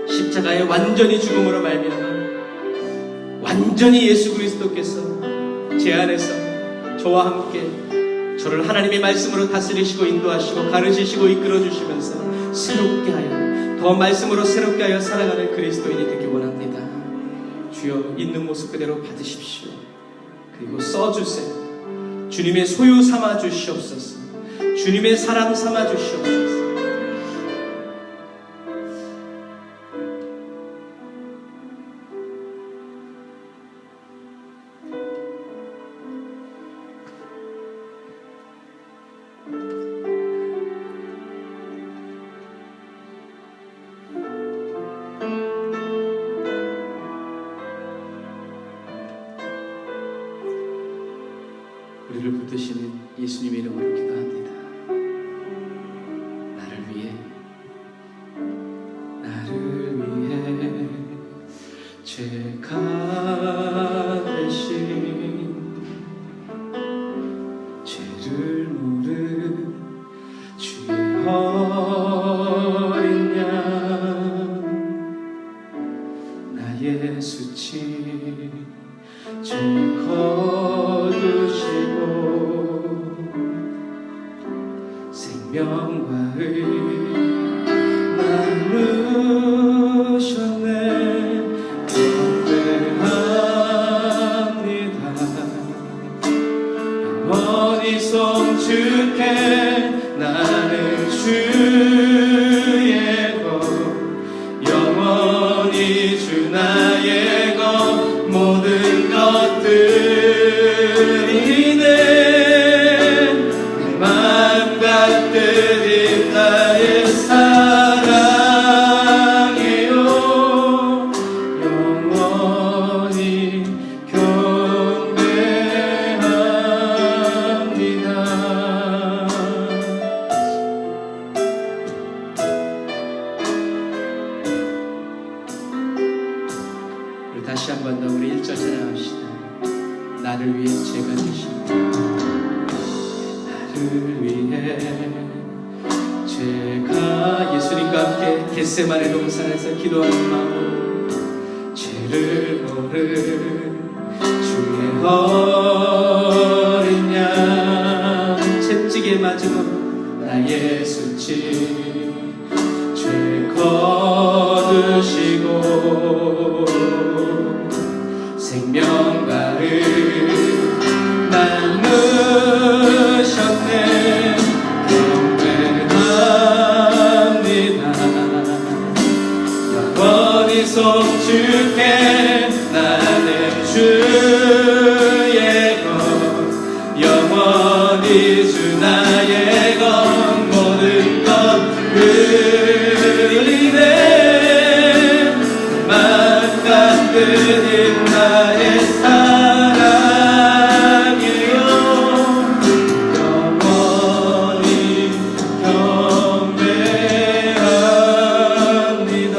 십자가의 완전히 죽음으로 말미암아 완전히 예수 그리스도께서 제 안에서 저와 함께 저를 하나님의 말씀으로 다스리시고 인도하시고 가르치시고 이끌어 주시면서 새롭게 하여 더 말씀으로 새롭게 하여 살아가는 그리스도인이 되기 원합니다. 주여, 있는 모습 그대로 받으십시오. 그리고 써주세요. 주님의 소유 삼아 주시옵소서. 주님의 사람 삼아 주시옵소서. 우리를 붙드시는 예수님의 이름으로 기도합니다. 나를 위해 죄가 대신 죄를 물은 주의 어린 양 나의 수치 죄 거두시고 생명과 의 나누셨네. 경배합니다. 영원히 송축해. 나는 주의 것, 영원히 주 나의 것, 모든 것들이 내 마음과 뜻이 나의 사랑이요. 영원히 경배합니다. 우리 다시 한 번 더 우리 1절 찬양합시다. 나를 위해 죄가 되신 나를 위해 죄가. 예수님과 함께 겟세마네 동산에서 기도하는 마음. 죄를 모른 주의 어린 양 채찍에 맞은 나의 수치 죄 거두시고 생명과 의 나누셨네. 경배합니다. 영원히 송축해. 나는 주의 것, 영원히 주 나의 것, 모든 것들이 내 마음과 뜻인 나의 사랑이요. 영원히 경배합니다.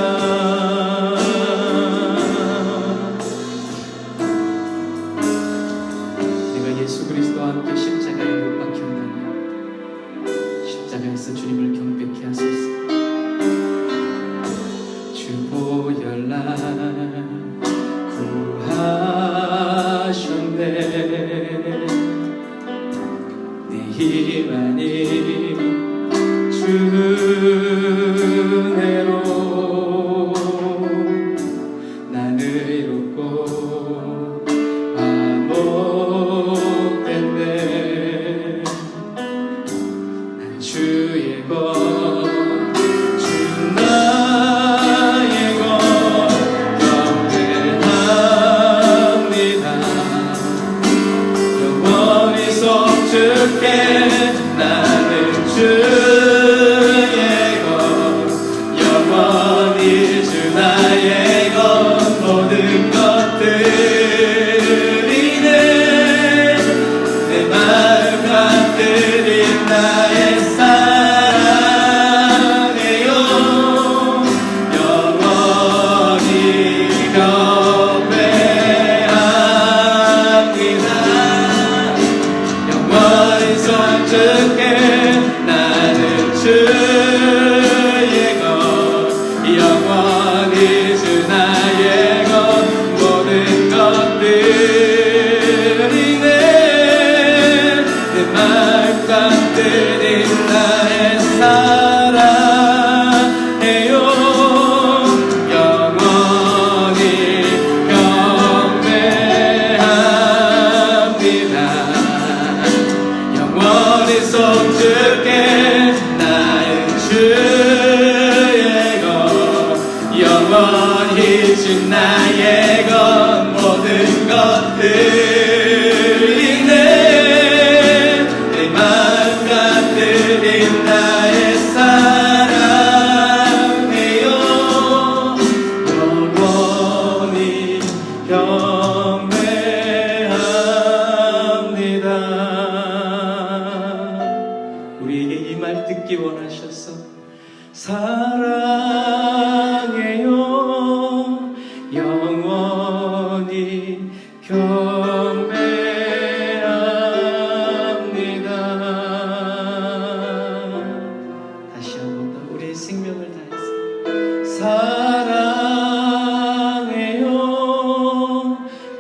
경배합니다. 우리에게 이 말 듣기 원하셔서 사랑해요 영원히 경배합니다. 다시 한 번 더 우리의 생명을 다해서 사랑해요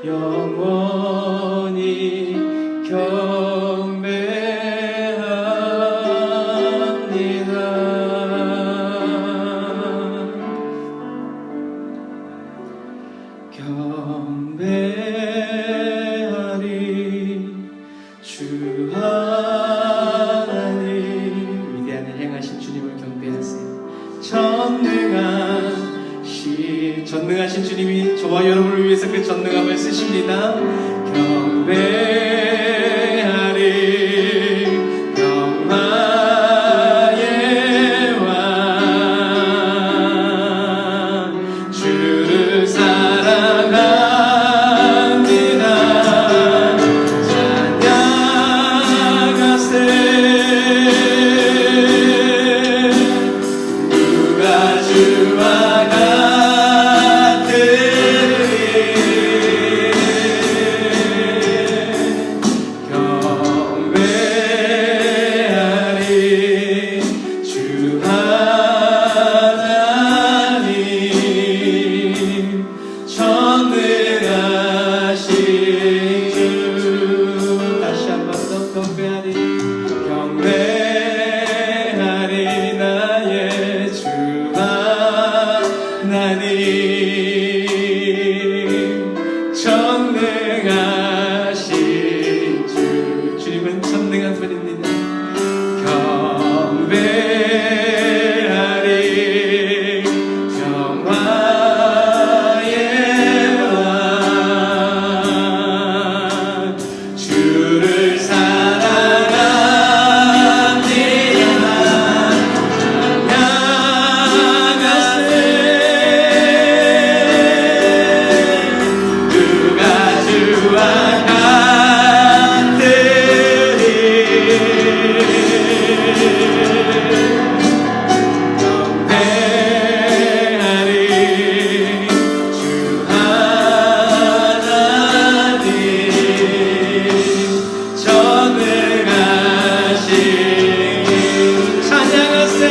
영원히 경배합니다. 경배하리 주 하나님. 위대한 일 행하신 주님을 경배하세요. 전능하신 주님이 저와 여러분을 위해서 그 전능함을 쓰십니다. 경배하리 영화의 왕 주를 사랑합니다. 찬양하세 누가 주와 경배하리 주 하나님 전능하신 주. 다시 한 번 더 경배하리 경배하리 나의 주 하나님 전능하신 주. 주님은 전능한 분입니다. 경배하리 영화의 왕 주를 사랑합니다. 찬양하세 누가 주와 경배하리 주 하나님 전능하신 찬양하세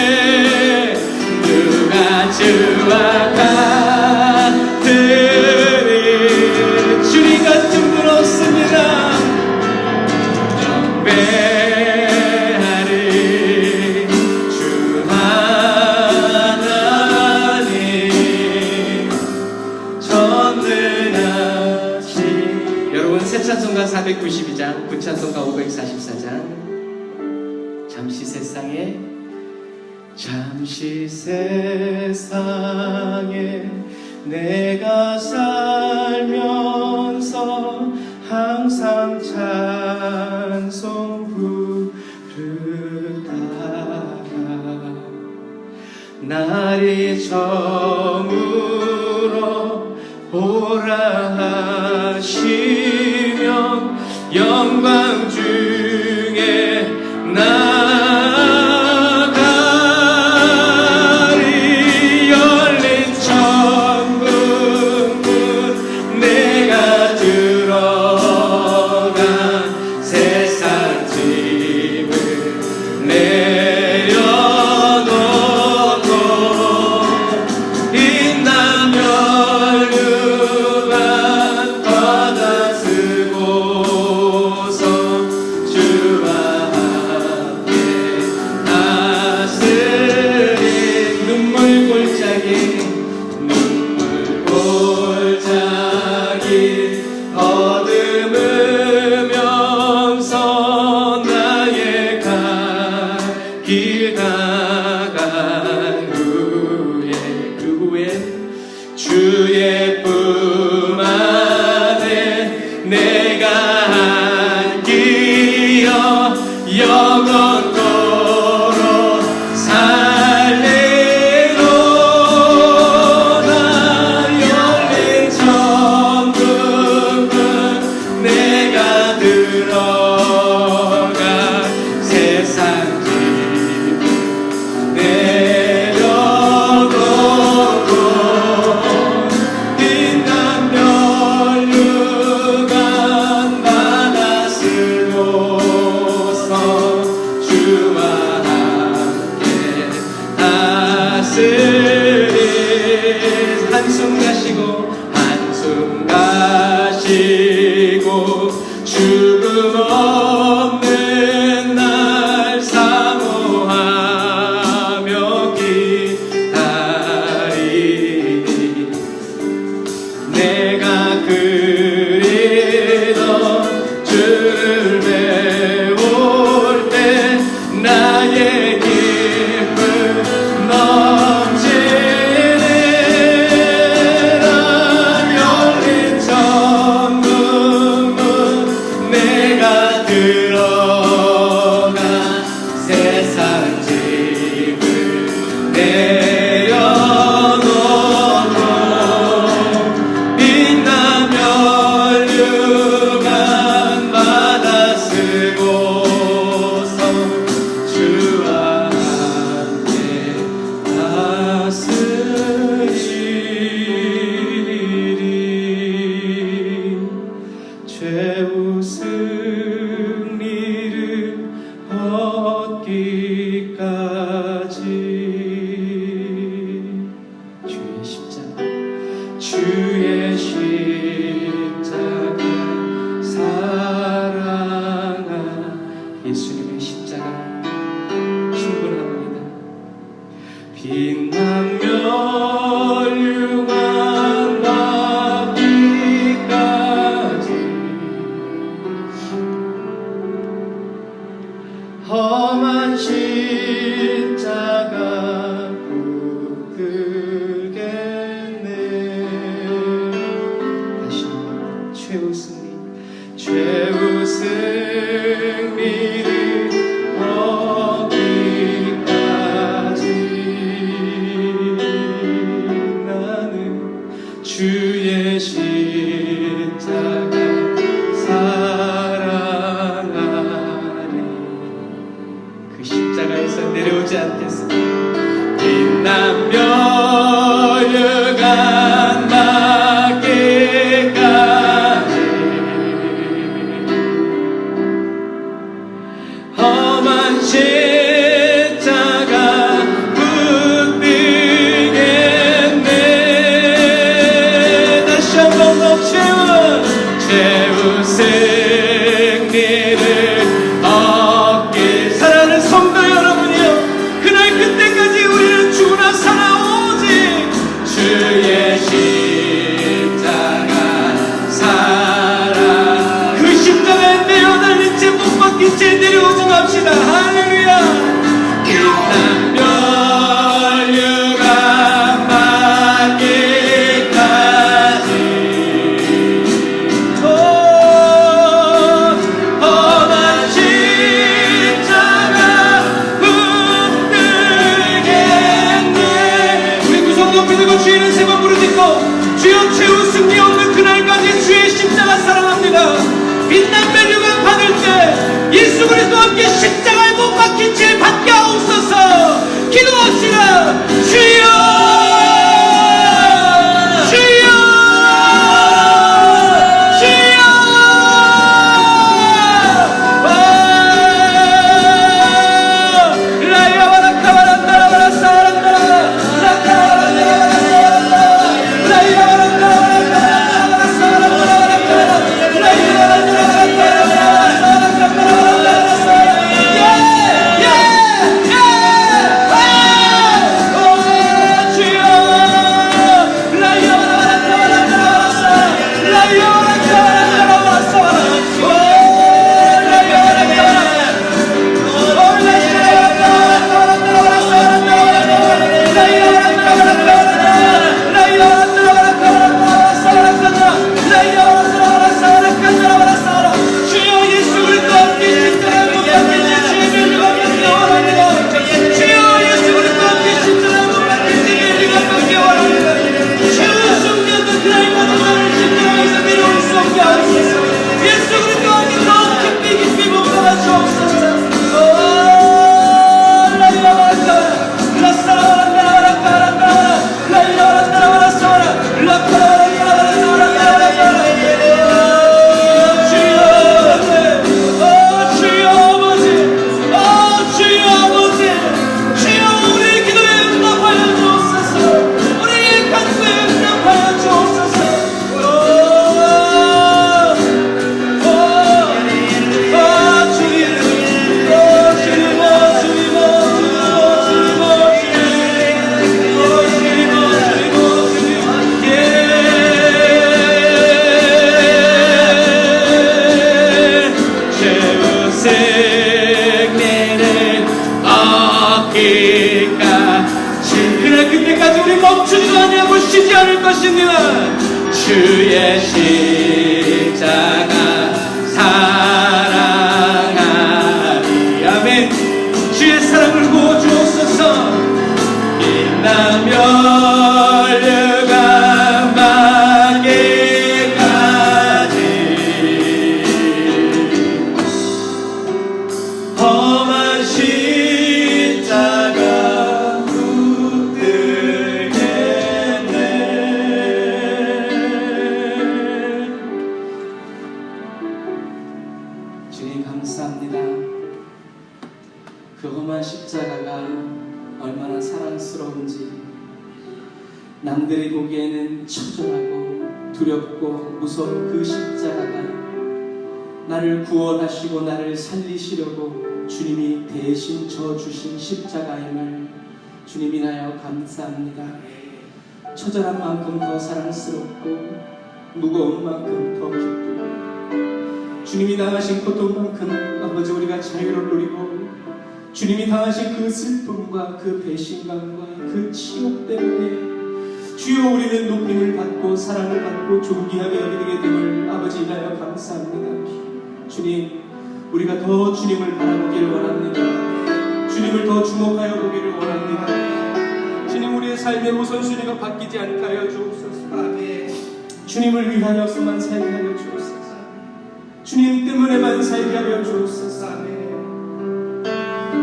찬양하세 누가 주와 같으리. 주님 같은 분 없습니다. 경배하리 주 하나님 전능하신. 여러분 새 찬송가 492장 구찬송가 544장 잠시 세상에 내가 살면서 항상 찬송 부르다가 날이 저물어 오라 하시면 영광 중에 나가리. 열린 천국 문 내가 들어간 세상 짐을 내려놓고 인남 혈류만 받아 쓰고서 한숨 가시고 한숨 가시고 죽음 없는 날 사모하며 기다리니 내가 그리던 주를 배울 때 나의 기쁨 넘치는 열린 천국문 내가 들어가 세상 집을 내려놓고 빛나며 류관 받아 쓰고서 주와 함께 다스리리 최후 승리를 얻기까지 주의 십자가 주의 십자가 사랑아 예수님의 십자가 충분합니다. 빛나며 류관 받기까지 험한 십자가 붙들겠네. 다시 최후 승리 최후 승리를 얻기까지 나는 주의 십자가 사랑하리. 그 십자가에서 내려오지 않겠습니다. 빛나며 류관 받기까지 험한 십자가 붙들겠네. 다시 한번 더 최후 승리를 얻길. 사랑하는 성도 여러분이여, 그날 그때까지 우리는 죽으나 살아 오직 주의 십자가 사랑. 그 십자가에 내어 달린 채 못 박힌 채 내려오지 맙시다. 할렐루야. 빛나며 류관 받기까지 험한 십자가 붙들겠네. 우리 두 손 높이 들고 주의 이름 세 번 부르짖고 주여 최후 승리 없는 그날까지 주의 십자가 사랑합니다. 빛난 류관 받을 때 예수 그리스도와 함께 십자가에 못 박힌 채 받게 하옵소서. 기도합시다. 주여 주여 주여. 라이아바라카바란다라바라 사란다 라이아바란다라바라 사란다 때문에 그때까지 우리 멈추지도 아니하고 쉬지 않을 것입니다. 주의 십자가 사랑하리. 아멘. 주의 사랑을 부어주옵소서. 빛나며 류감하게까지 험한 십자가 붙들겠네. 주님 감사합니다. 그 험한 십자가가 얼마나 사랑스러운지, 남들이 보기에는 처절하고 두렵고 무서운 그 십자가가 나를 구원하시고 나를 살리시려고 주님이 대신 져주신 십자가임을 주님 인하여 감사합니다. 처절한 만큼 더 사랑스럽고 무거운 만큼 더 기쁘고, 주님이 당하신 고통만큼 아버지 우리가 자유를 누리고, 주님이 당하신 그 슬픔과 그 배신감과 그 치욕 때문에 주여 우리는 높임을 받고 사랑을 받고 존귀하게 여기게 됨을 아버지 인하여 감사합니다. 주님, 우리가 더 주님을 바라보기를 원합니다. 주님을 더 주목하여 보기를 원합니다. 주님, 우리의 삶의 우선순위가 바뀌지 않게 하여 주옵소서. 주님을 위하여서만 살게 하여 주옵소서. 주님 때문에만 살게 하여 주옵소서.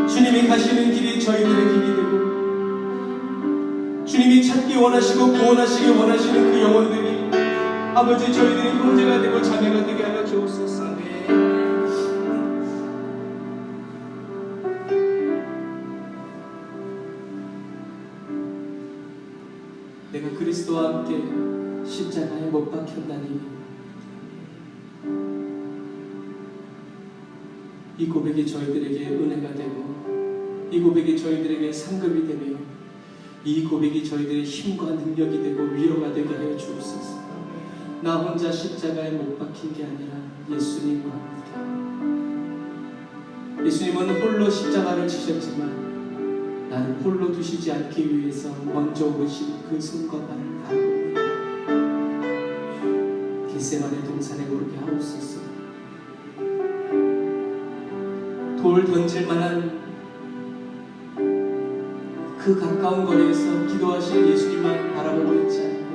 주님이 가시는 길이 저희들의 길이 되고, 주님이 찾기 원하시고 구원하시기 원하시는 그 영혼들이 아버지 저희들의 형제가 되고 자매가 되게 하여 주옵소서. 내가 그리스도와 함께 십자가에 못 박혔나니, 이 고백이 저희들에게 은혜가 되고, 이 고백이 저희들에게 상급이 되며, 이 고백이 저희들의 힘과 능력이 되고 위로가 되게 하여 주옵소서. 나 혼자 십자가에 못 박힌 게 아니라 예수님과 함께, 예수님은 홀로 십자가를 지셨지만 나는 홀로 두시지 않기 위해서 먼저 오르신 그 손과 발을 달고 겟세마네 동산에 오르게 하옵소서. 돌 던질 만한 그 가까운 거리에서 기도하시는 예수님만 바라보고 있지 않고,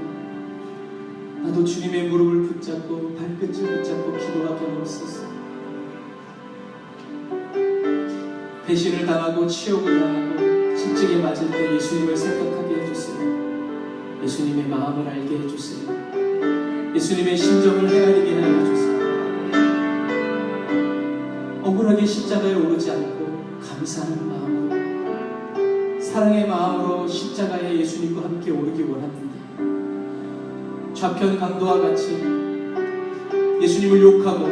나도 주님의 무릎을 붙잡고 발끝을 붙잡고 기도하게 하옵소서. 배신을 당하고 치욕을 당하고 십자가에 맞을 때 예수님을 생각하게 해주세요. 예수님의 마음을 알게 해주세요. 예수님의 심정을 헤아리게 해주세요. 억울하게 십자가에 오르지 않고 감사하는 마음으로, 사랑의 마음으로 십자가에 예수님과 함께 오르기 원합니다. 좌편 강도와 같이 예수님을 욕하고,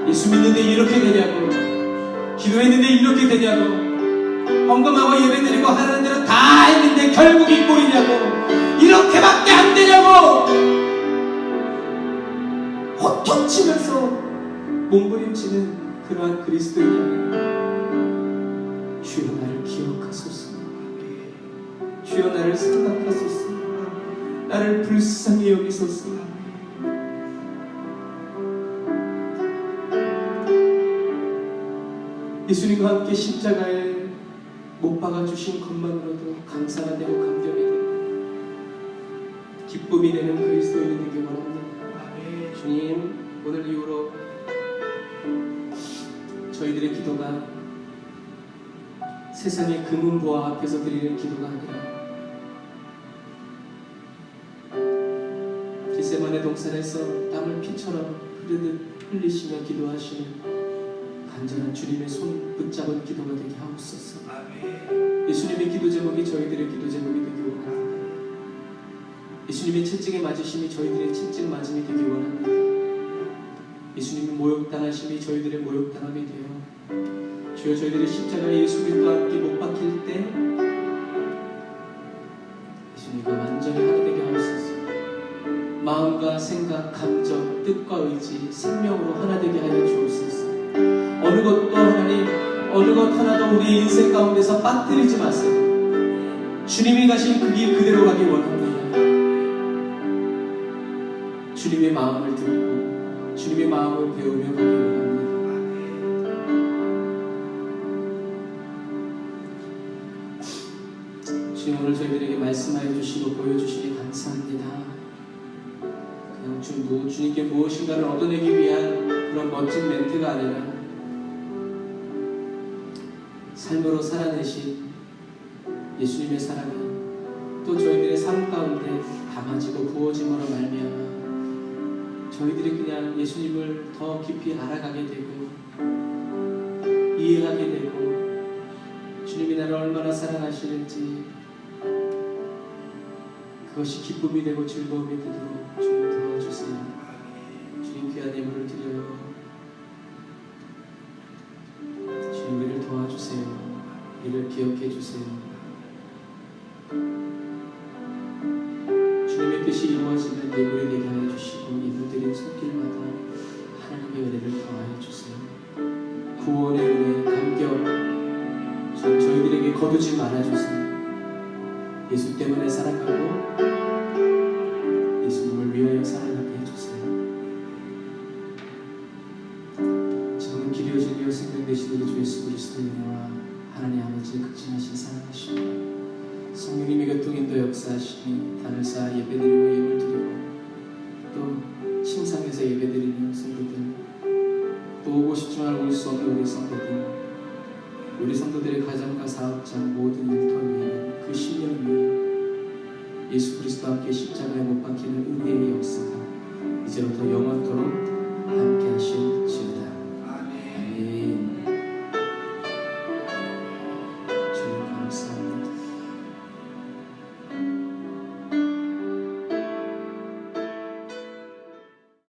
예수 믿는데 이렇게 되냐고, 기도했는데 이렇게 되냐고, 헌금하고 예배드리고 하는 대로 다 했는데 결국 이 꼴이냐고, 이렇게밖에 안 되냐고 호통치면서 몸부림치는 그러한 그리스도인이, 주여 나를 기억하소서. 주여 나를 생각하소서. 나를 불쌍히 여기소서. 예수님과 함께 십자가에 못 박아주신 것만으로도 감사가 되고 감격이 되고 기쁨이 되는 그리스도인이 되기 원합니다. 주님, 오늘 이후로 저희들의 기도가 세상의 금은보화 앞에서 드리는 기도가 아니라 겟세마네 동산에서 땀을 피처럼 흐르듯 흘리시며 기도하시는 간절한 주님의 손 붙잡은 기도가 되게 하옵소서. 예수님의 기도 제목이 저희들의 기도 제목이 되기 원합니다. 예수님의 채찍에 맞으심이 저희들의 채찍 맞음이 되기 원합니다. 예수님의 모욕당하심이 저희들의 모욕당함이 되어 주여 저희들의 십자가에 예수 그리스도와 함께 못 박힐 때 예수님과 완전히 하나 되게 하옵소서. 마음과 생각, 감정, 뜻과 의지, 생명으로 하나 되게 하여 주옵소서. 어느 것도 하나님, 어느 것 하나도 우리 인생 가운데서 빠뜨리지 마세요. 주님이 가신 그 길 그대로 가기 원합니다. 주님의 마음을 듣고 주님의 마음을 배우며 가기 원합니다. 주님, 오늘 저희들에게 말씀하여 주시고 보여주시니 감사합니다. 그냥 주님께 무엇인가를 얻어내기 위한 그런 멋진 멘트가 아니라 삶으로 살아내신 예수님의 사랑이 또 저희들의 삶 가운데 담아지고 부어짐으로 말미암아 저희들이 그냥 예수님을 더 깊이 알아가게 되고 이해하게 되고 주님이 나를 얼마나 사랑하시는지 그것이 기쁨이 되고 즐거움이 되도록 주님 도와주세요. 주님 귀한 예물을 드려요. 주님 우리를 도와주세요. 우리를 기억해 주세요. 주님의 뜻이 이루어지는 예물이 되게 하여 주시고 예물드린 손길마다 하나님의 은혜를 더하여 주세요. 구원의 은혜, 감격 주님 저희들에게 거두지 말아주세요. 예수 때문에 살아가고 예수님을 위하여 살아가게 해주세요. 지금 길이어 진리어 생명 되신 우리 주 예수 그리스도의 은혜와 하나님 아버지의 극진하신 사랑하시고 성령님의 교통인도 역사하시니 단을 쌓아 예배드리고 예물드리고 또 침상에서 예배드리는 성도들 또 오고 싶지만 올 수 없는 우리 성도들 우리 성도들의 가정과 사업장 모든 일터에 그 10년 위에 예수 그리스도와 함께 십자가에 못 박히는 은혜의 역사가 이제부터 영원토록 함께 하실지어다.